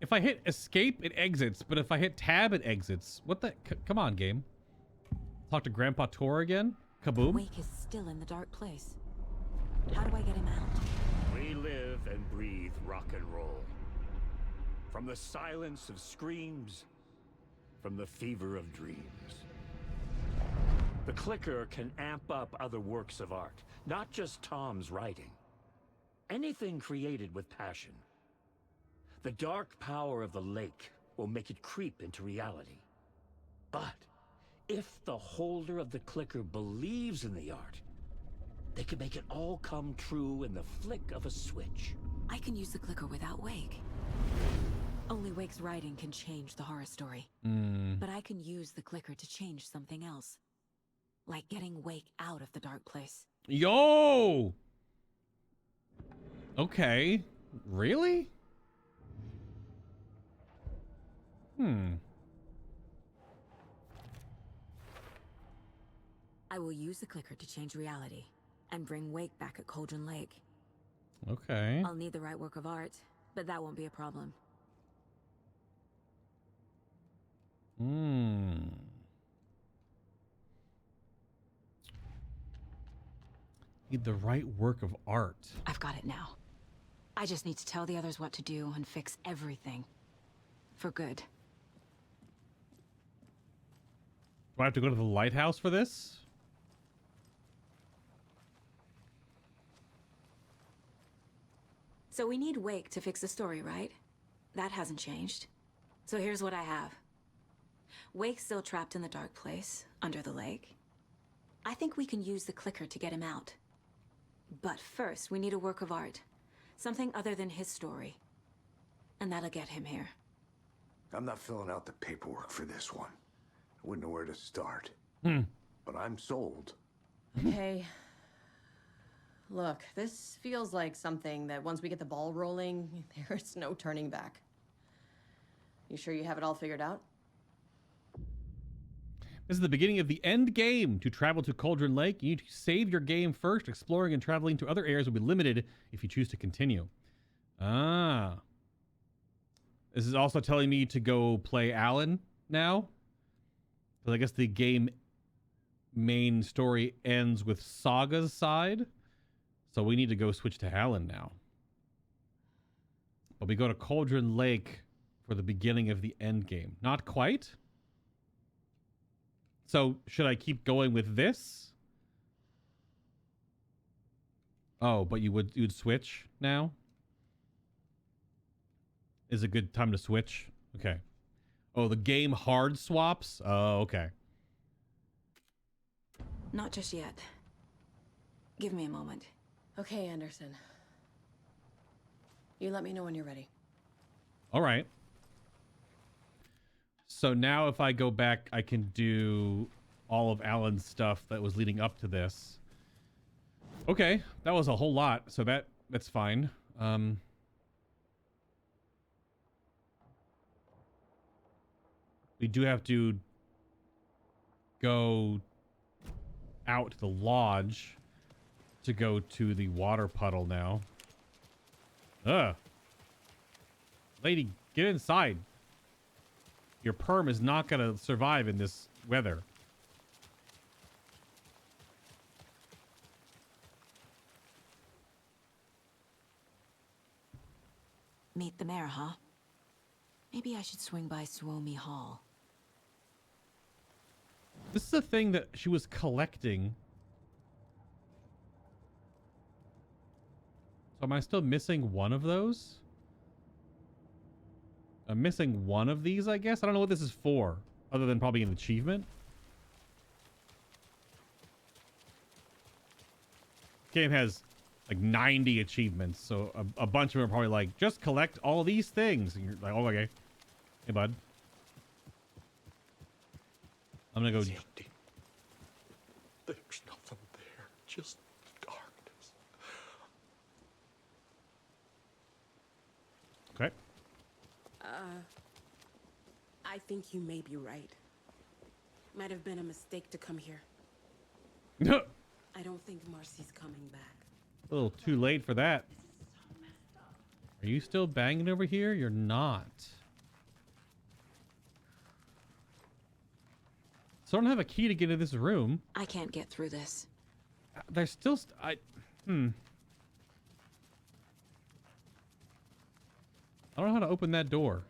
If I hit escape, it exits. But if I hit tab, it exits. What the... come on, game. Talk to Grandpa Tor again? Kaboom? Wake is still in the dark place. How do I get him out? We live and breathe rock and roll. From the silence of screams, from the fever of dreams. The clicker can amp up other works of art, not just Tom's writing. Anything created with passion. The dark power of the lake will make it creep into reality. But if the holder of the clicker believes in the art, they can make it all come true in the flick of a switch. I can use the clicker without Wake. Only Wake's writing can change the horror story. But I can use the clicker to change something else. Like getting Wake out of the dark place. Yo! Okay. Really? I will use the clicker to change reality and bring Wake back at Cauldron Lake. Okay. I'll need the right work of art, but that won't be a problem. Need the right work of art. I've got it now. I just need to tell the others what to do and fix everything. For good. Do I have to go to the lighthouse for this? So we need Wake to fix the story, right? That hasn't changed. So here's what I have. Wake's still trapped in the dark place, under the lake. I think we can use the clicker to get him out. But first, we need a work of art. Something other than his story. And that'll get him here. I'm not filling out the paperwork for this one. I wouldn't know where to start. But I'm sold. Okay. Look, this feels like something that once we get the ball rolling, there's no turning back. You sure you have it all figured out? This is the beginning of the end game. To travel to Cauldron Lake, you need to save your game first. Exploring and traveling to other areas will be limited if you choose to continue. Ah. This is also telling me to go play Alan now. Because I guess the game main story ends with Saga's side. So we need to go switch to Alan now. But we go to Cauldron Lake for the beginning of the end game. Not quite. So should I keep going with this? Oh, but you'd switch now? Is a good time to switch? Okay. Oh, the game hard swaps? Oh, okay. Not just yet. Give me a moment. Okay, Anderson. You let me know when you're ready. All right. So now if I go back, I can do all of Alan's stuff that was leading up to this. Okay, that was a whole lot. So that's fine. We do have to go out to the lodge to go to the water puddle now. Ugh. Lady, get inside. Your perm is not going to survive in this weather. Meet the mayor, huh? Maybe I should swing by Suomi Hall. This is a thing that she was collecting. So am I still missing one of those? I'm missing one of these, I guess. I don't know what this is for, other than probably an achievement. Game has like 90 achievements, so a bunch of them are probably like, just collect all these things. And you're like, oh, okay. Hey, bud. I'm gonna go. It's empty. There's nothing there, just darkness. Okay. I think you may be right. Might have been a mistake to come here. No. I don't think Marcy's coming back. A little too late for that. Are you still banging over here? You're not. So I don't have a key to get into this room. I can't get through this. There's still... I don't know how to open that door.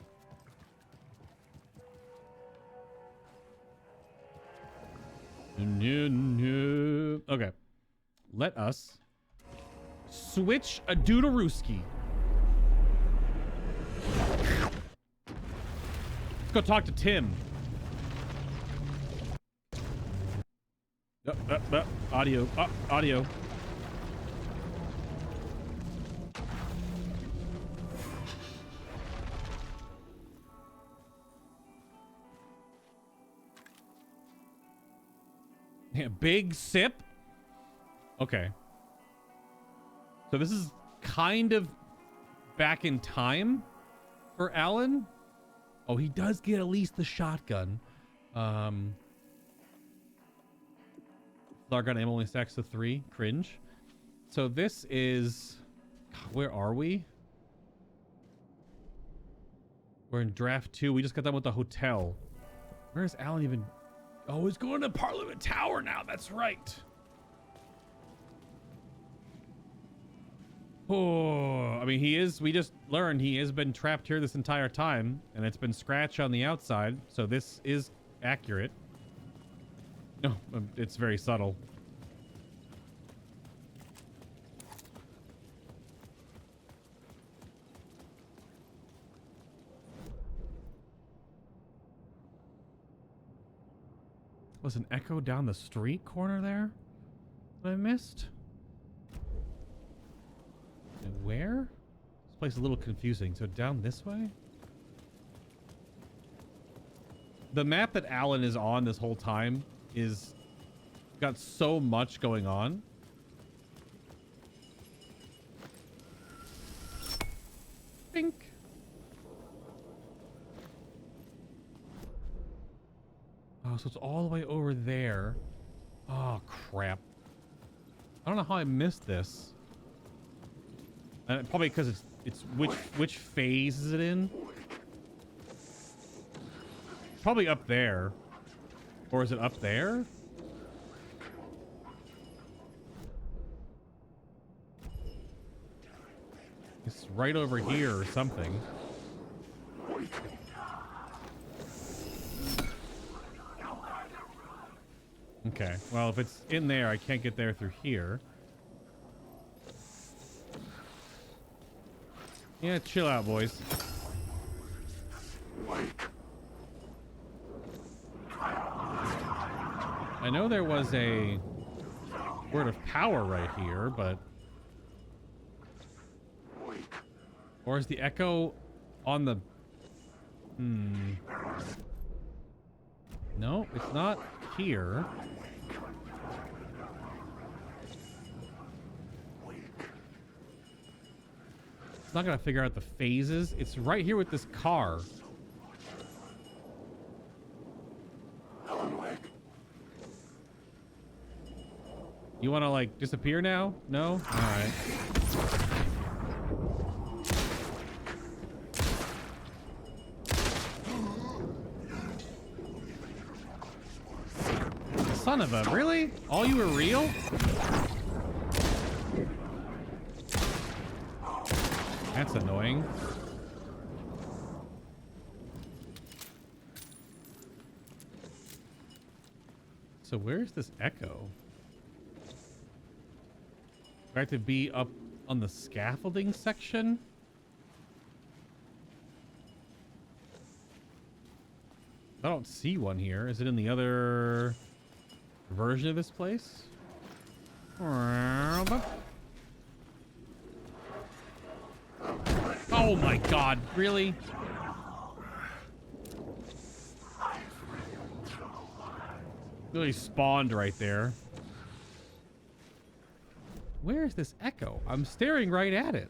No. Okay. Let us switch a doodorooski. Let's go talk to Tim. Audio. Audio. Yeah, big sip. Okay. So this is kind of back in time for Alan. Oh, he does get at least the shotgun. Flare gun ammo only stacks to 3. Cringe. So this is... Where are we? We're in draft 2. We just got done with the hotel. Where is Alan even... Oh, he's going to Parliament Tower now. That's right. Oh, I mean, he is... We just learned he has been trapped here this entire time. And it's been scratch on the outside. So this is accurate. No, it's very subtle. Was an echo down the street corner there that I missed? And where? This place is a little confusing. So down this way? The map that Alan is on this whole time is got so much going on. Bink. Oh, so it's all the way over there. Oh, crap. I don't know how I missed this. Probably because it's which phase is it in? Probably up there. Or is it up there? It's right over here or something. Okay, well, if it's in there, I can't get there through here. Yeah, chill out, boys. I know there was a word of power right here, but... Or is the echo on the... No, it's not here. It's not gonna figure out the phases. It's right here with this car. You wanna, like, disappear now? No? Alright. Son of a... Really? All you were real? That's annoying. So where's this echo? Do I have to be up on the scaffolding section? I don't see one here. Is it in the other version of this place? Oh my god, really? Really spawned right there. Where's this echo? I'm staring right at it.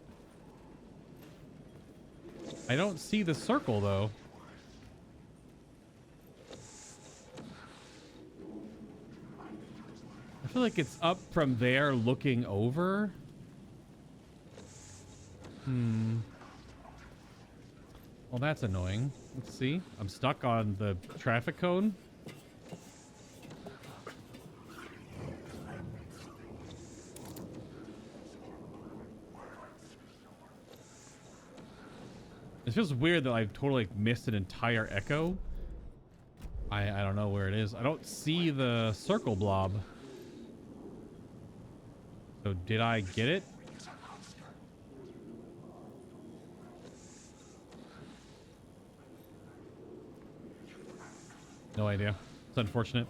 I don't see the circle though. I feel like it's up from there looking over. Well, that's annoying. Let's see. I'm stuck on the traffic cone. It feels weird that I've totally missed an entire echo. I don't know where it is. I don't see the circle blob. So did I get it? No idea. It's unfortunate.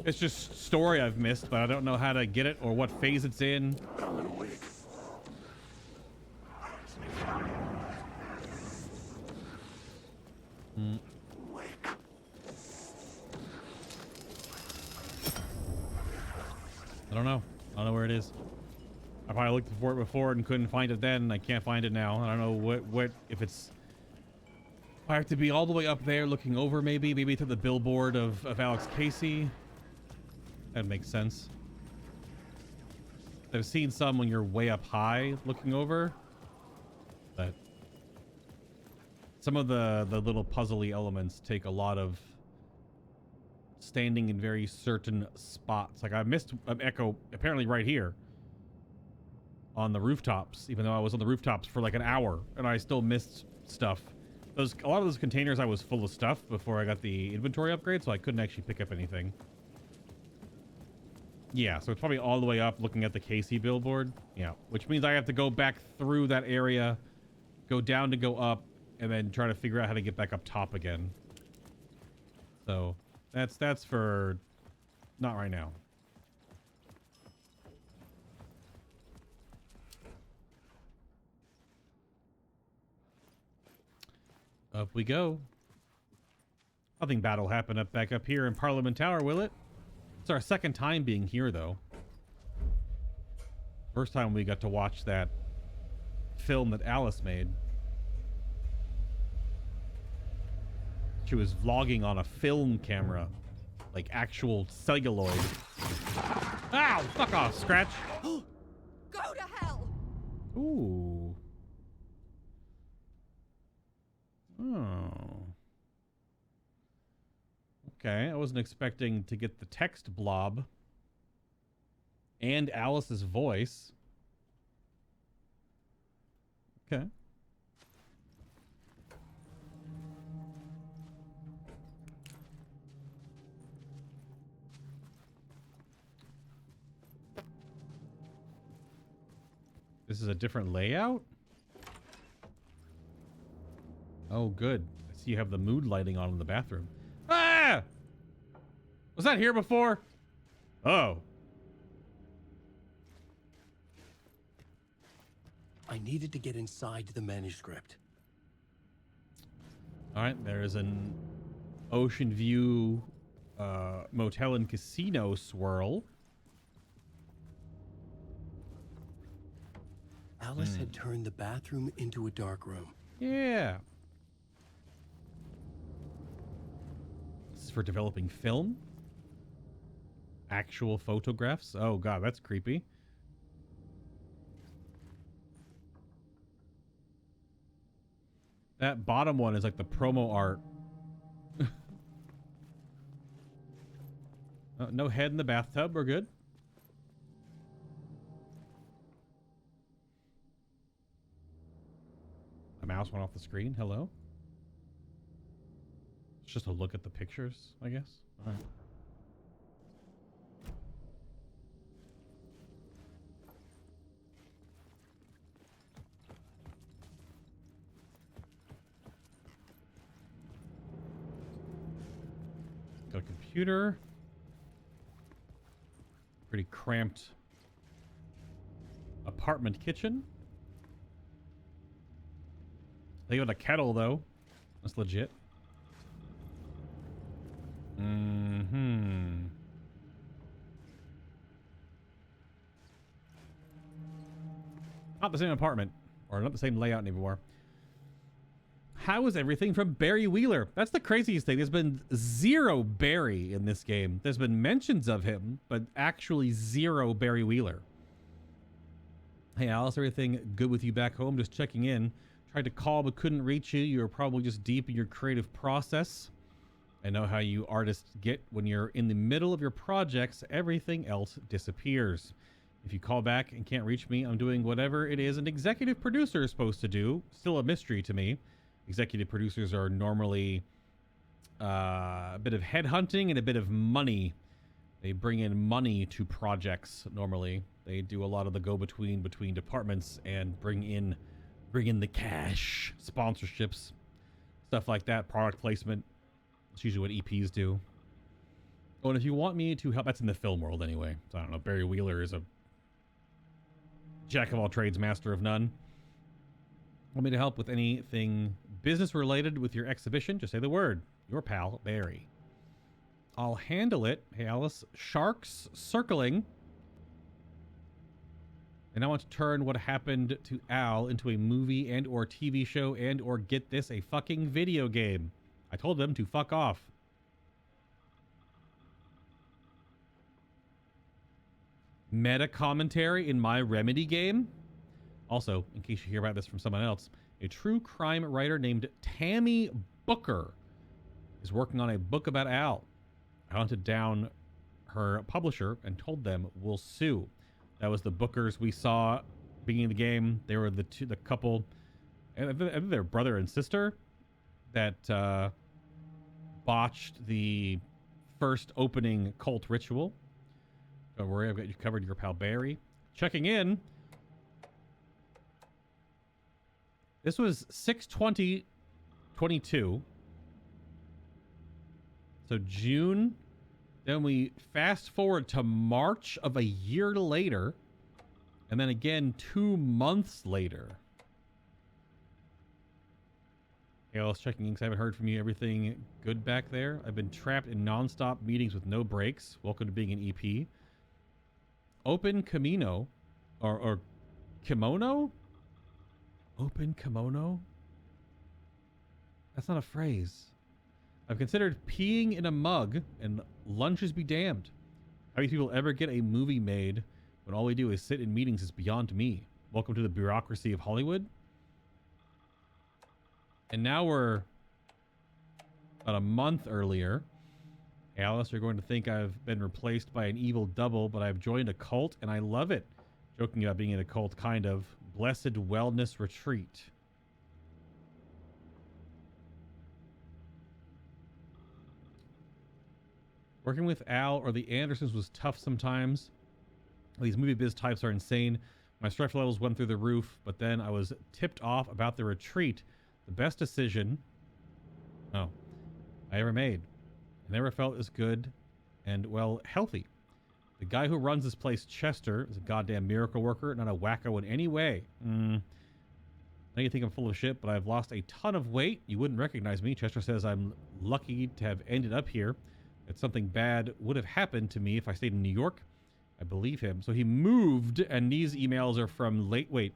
It's just story I've missed, but I don't know how to get it or what phase it's in. I don't know. I don't know where it is. I probably looked for it before and couldn't find it then. I can't find it now. I don't know what if it's... I have to be all the way up there looking over maybe to the billboard of Alex Casey. That makes sense. I've seen some when you're way up high looking over, but some of the little puzzly elements take a lot of standing in very certain spots. Like I missed an echo apparently right here on the rooftops, even though I was on the rooftops for like an hour and I still missed stuff. A lot of those containers I was full of stuff before I got the inventory upgrade, so I couldn't actually pick up anything. Yeah, so it's probably all the way up looking at the Casey billboard. Yeah, which means I have to go back through that area, go down to go up, and then try to figure out how to get back up top again. So that's for not right now. Up we go. Nothing bad will happen back up here in Parliament Tower, will it? It's our second time being here, though. First time we got to watch that film that Alice made. She was vlogging on a film camera. Like actual celluloid. Ow! Fuck off, Scratch! Go to hell! Ooh. Oh. Okay, I wasn't expecting to get the text blob and Alice's voice. This is a different layout? Oh, good. I see you have the mood lighting on in the bathroom. Ah! Was that here before? Oh. I needed to get inside the manuscript. All right, there's an ocean view motel and casino swirl. Alice had turned the bathroom into a dark room. Yeah. This is for developing film. Actual photographs. Oh god, that's creepy. That bottom one is like the promo art. No head in the bathtub. We're good. A mouse went off the screen. Hello. It's just a look at the pictures, I guess. All right. Got a computer. Pretty cramped apartment kitchen. They got a kettle though. That's legit. Mm-hmm. Not the same apartment, or not the same layout anymore. How is everything from Barry Wheeler? That's the craziest thing. There's been zero Barry in this game. There's been mentions of him, but actually zero Barry Wheeler. Hey, Alice, everything good with you back home? Just checking in. Tried to call but couldn't reach you. You were probably just deep in your creative process. I know how you artists get when you're in the middle of your projects. Everything else disappears. If you call back and can't reach me, I'm doing whatever it is an executive producer is supposed to do. Still a mystery to me. Executive producers are normally a bit of headhunting and a bit of money. They bring in money to projects normally. They do a lot of the go-between between departments and bring in the cash, sponsorships, stuff like that, product placement. That's usually what EPs do. Oh, and if you want me to help, that's in the film world anyway. So I don't know, Barry Wheeler is a jack of all trades, master of none. Want me to help with anything business related with your exhibition? Just say the word. Your pal, Barry. I'll handle it. Hey, Alice. Sharks circling. And I want to turn what happened to Al into a movie and or TV show and or get this, a fucking video game. I told them to fuck off. Meta commentary in my Remedy game? Also, in case you hear about this from someone else, a true crime writer named Tammy Booker is working on a book about Al. I hunted down her publisher and told them we'll sue. That was the Bookers we saw beginning of the game. They were the couple, I think they're brother and sister that botched the first opening cult ritual. Don't worry, I've got you covered, your pal Barry. Checking in. This was 6/20/22. So June. Then we fast forward to March of a year later. And then again 2 months later. Hey, I was checking in because I haven't heard from you. Everything good back there? I've been trapped in non-stop meetings with no breaks. Welcome to being an EP. Open Camino. Or kimono? Open kimono? That's not a phrase. I've considered peeing in a mug, and lunches be damned. How these people ever get a movie made when all we do is sit in meetings is beyond me. Welcome to the bureaucracy of Hollywood. And now we're about a month earlier. Alice, you're going to think I've been replaced by an evil double, but I've joined a cult, and I love it. Joking about being in a cult, kind of. Blessed Wellness Retreat. Working with Al or the Andersons was tough sometimes. These movie biz types are insane. My stress levels went through the roof, but then I was tipped off about the retreat. The best decision I ever made. I never felt as good and, well, healthy. The guy who runs this place, Chester, is a goddamn miracle worker, not a wacko in any way. I know you think I'm full of shit, but I've lost a ton of weight. You wouldn't recognize me. Chester says I'm lucky to have ended up here. That something bad would have happened to me if I stayed in New York. I believe him. So he moved, and these emails are from late... Wait.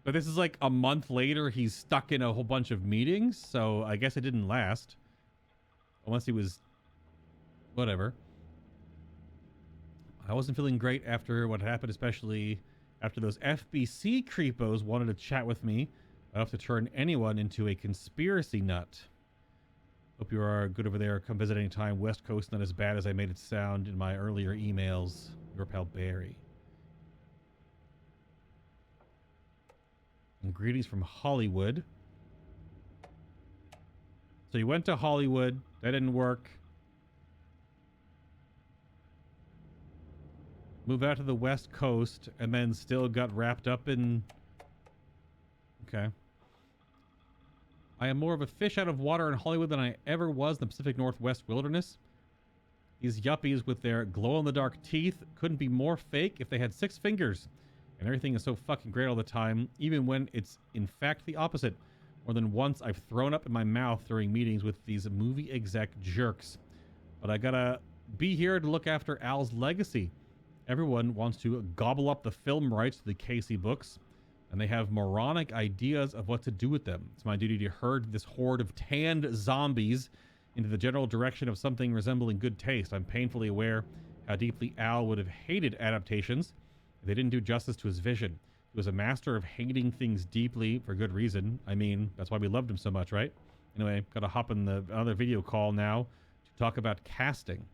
But this is like a month later. He's stuck in a whole bunch of meetings, so I guess it didn't last. Unless he was... Whatever. I wasn't feeling great after what happened, especially after those FBC creepos wanted to chat with me. I'd have to turn anyone into a conspiracy nut. Hope you are good over there. Come visit anytime. West Coast, not as bad as I made it sound in my earlier emails. Your pal Barry. And greetings from Hollywood. So you went to Hollywood. That didn't work. Move out to the West Coast and then still got wrapped up in... Okay. I am more of a fish out of water in Hollywood than I ever was in the Pacific Northwest wilderness. These yuppies with their glow-in-the-dark teeth couldn't be more fake if they had 6 fingers. And everything is so fucking great all the time, even when it's in fact the opposite. More than once I've thrown up in my mouth during meetings with these movie exec jerks. But I gotta be here to look after Al's legacy. Everyone wants to gobble up the film rights to the Casey books, and they have moronic ideas of what to do with them. It's my duty to herd this horde of tanned zombies into the general direction of something resembling good taste. I'm painfully aware how deeply Al would have hated adaptations if they didn't do justice to his vision. He was a master of hating things deeply for good reason. I mean, that's why we loved him so much, right? Anyway, gotta hop in another video call now to talk about casting.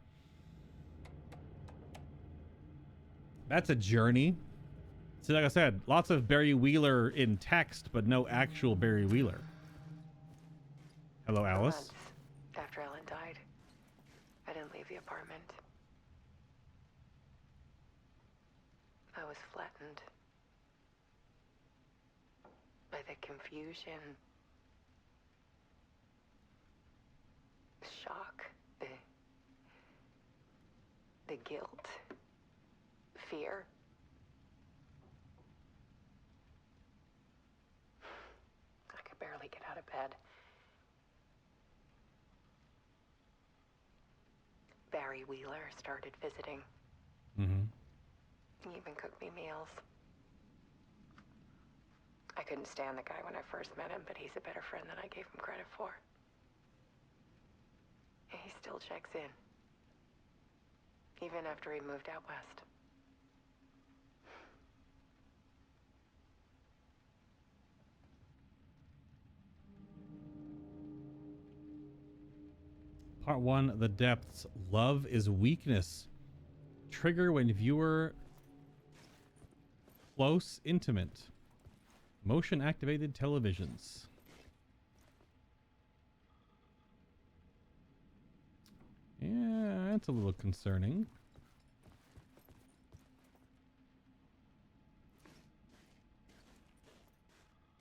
That's a journey. See, like I said, lots of Barry Wheeler in text, but no actual Barry Wheeler. Hello, Alice. After Ellen died, I didn't leave the apartment. I was flattened by the confusion, shock, the guilt, fear. I could barely get out of bed. Barry Wheeler started visiting. He even cooked me meals. I couldn't stand the guy when I first met him, but he's a better friend than I gave him credit for. And he still checks in, even after he moved out west. Part 1, The Depths. Love is weakness. Trigger when viewer close, intimate. Motion activated televisions. Yeah, that's a little concerning.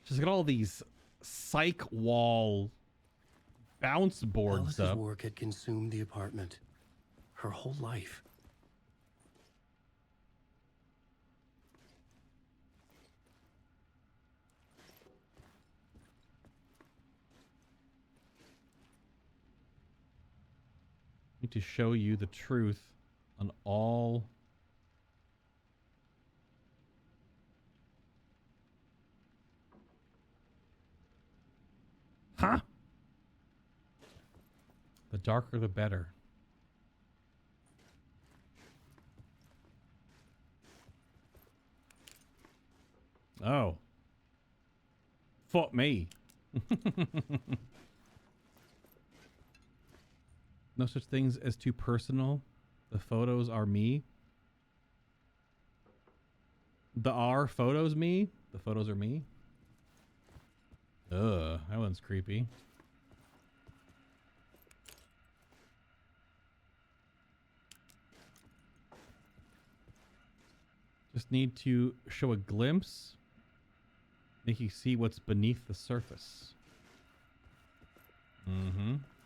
She's got all these psych wall bounce boards Alice's up. work had consumed the apartment. Her whole life. Need to show you the truth on all. Huh? The darker the better. Oh. Fuck me. No such things as too personal. The photos are me. The are photos me? The photos are me? Ugh, that one's creepy. just need to show a glimpse, make you see what's beneath the surface.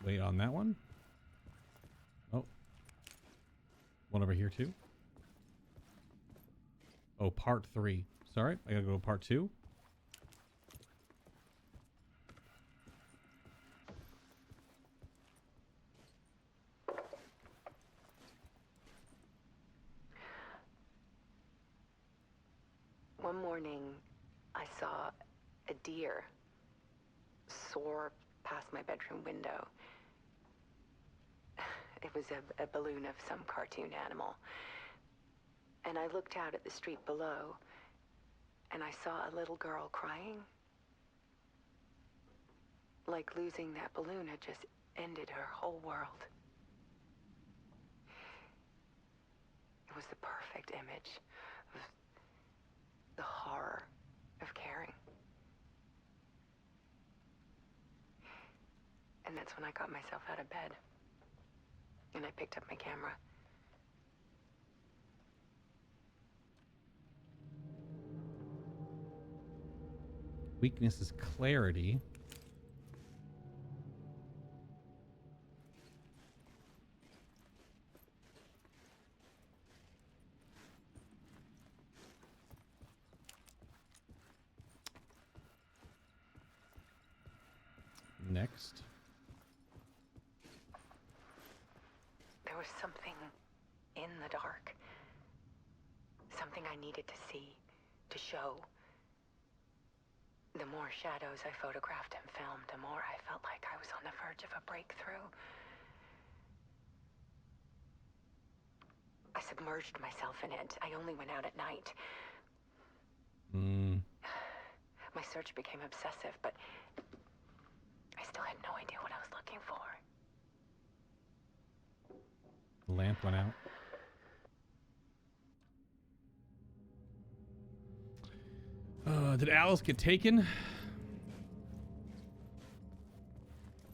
Wait on that one. Oh. One over here too. Oh, part 3. Sorry, I gotta go to part 2. One morning, I saw a deer soar past my bedroom window. It was a balloon of some cartoon animal. And I looked out at the street below, and I saw a little girl crying. Like losing that balloon had just ended her whole world. It was the perfect image of the horror of caring. And that's when I got myself out of bed. And I picked up my camera. Weakness is clarity. Next. There was something in the dark. Something I needed to see, to show. The more shadows I photographed and filmed, the more I felt like I was on the verge of a breakthrough. I submerged myself in it. I only went out at night. My search became obsessive, but I still had no idea what I was looking for. The lamp went out. Did Alice get taken?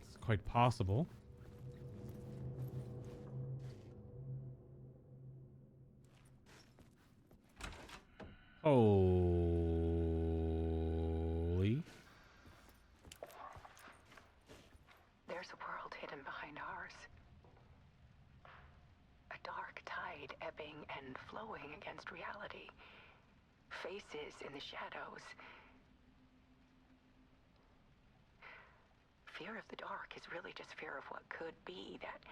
It's quite possible. Holy. There's a world hidden behind ours. A dark tide ebbing and flowing against reality. Faces in the shadows. Fear of the dark is really just fear of what could be, that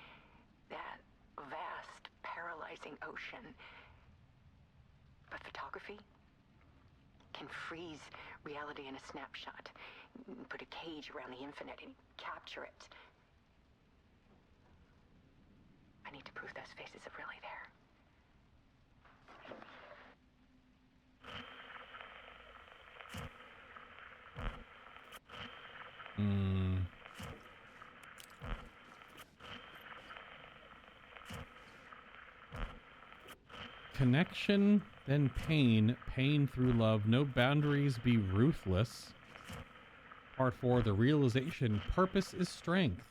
vast, paralyzing ocean. But photography can freeze reality in a snapshot, put a cage around the infinite and capture it. I need to prove those faces are really there. Connection, then pain. Pain through love. No boundaries, be ruthless. Part 4, the realization. Purpose is strength.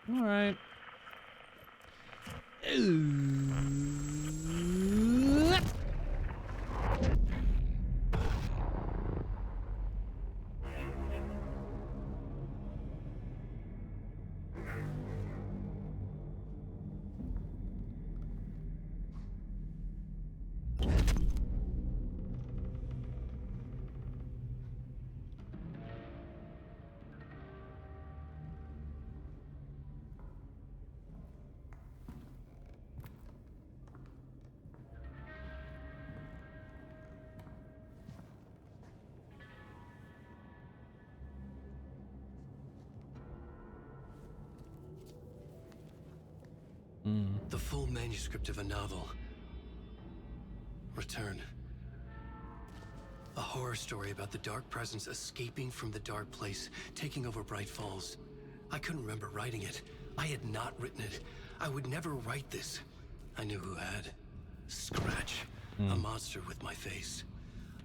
All right. The full manuscript of a novel. Return. A horror story about the dark presence escaping from the dark place, taking over Bright Falls. I couldn't remember writing it. I had not written it. I would never write this. I knew who had. Scratch. A monster with my face.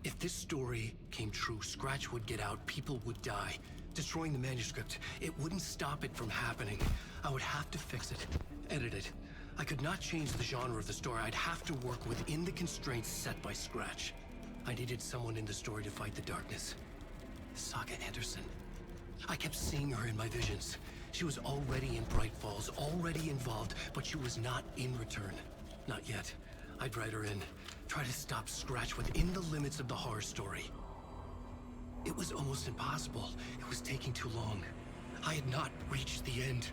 If this story came true, Scratch would get out, people would die. Destroying the manuscript, it wouldn't stop it from happening. I would have to fix it, edit it, I could not change the genre of the story. I'd have to work within the constraints set by Scratch. I needed someone in the story to fight the darkness. Saga Anderson. I kept seeing her in my visions. She was already in Bright Falls, already involved, but she was not in return. Not yet. I'd write her in, try to stop Scratch within the limits of the horror story. It was almost impossible. It was taking too long. I had not reached the end.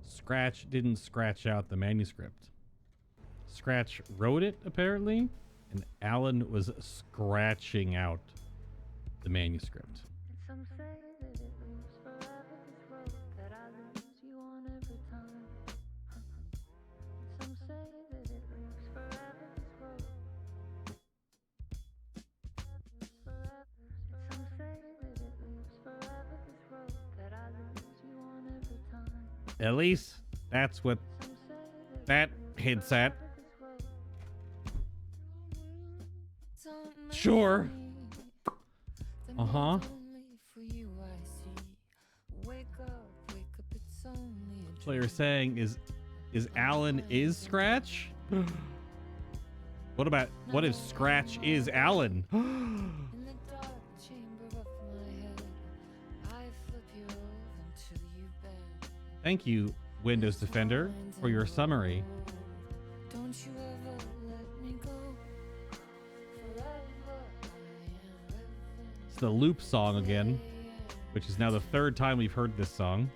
Scratch didn't scratch out the manuscript. Scratch wrote it, apparently, and Alan was scratching out the manuscript. Some say that it lives forever, this road that I lose you on every time. Some say that it lives forever, this road. Some say that it lives forever, this road that I lose you on every time. At least that's what that hints at. Sure. Uh-huh. So you're saying is Alan is Scratch? What if Scratch is Alan? Thank you, Windows Defender, for your summary. It's the loop song again, which is now the third time we've heard this song.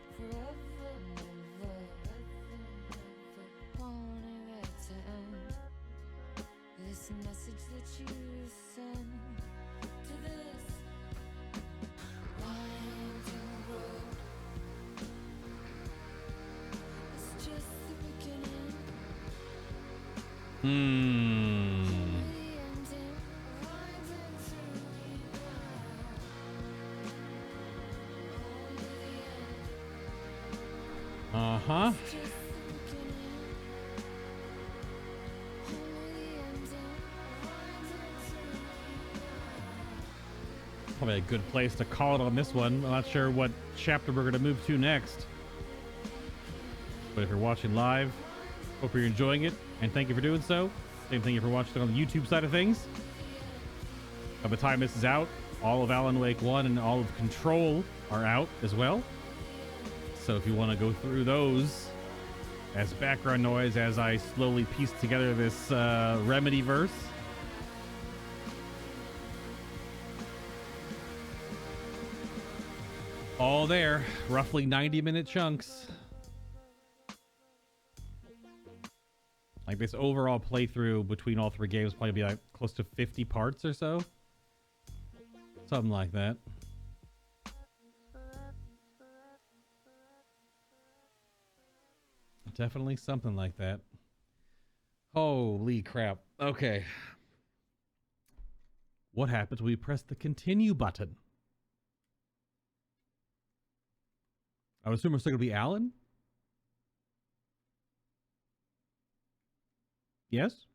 Uh-huh. Probably a good place to call it on this one. I'm not sure what chapter we're going to move to next. But if you're watching live, hope you're enjoying it, and thank you for doing so. Same thing if you're watching on the YouTube side of things. By the time this is out, all of Alan Wake 1 and all of Control are out as well. So if you want to go through those as background noise as I slowly piece together this Remedy verse. All there, roughly 90-minute chunks. Like this overall playthrough between all three games probably be like close to 50 parts or so. Something like that. Definitely something like that. Holy crap. Okay. What happens when we press the continue button? I would assume we're still going to be Alan? Yes?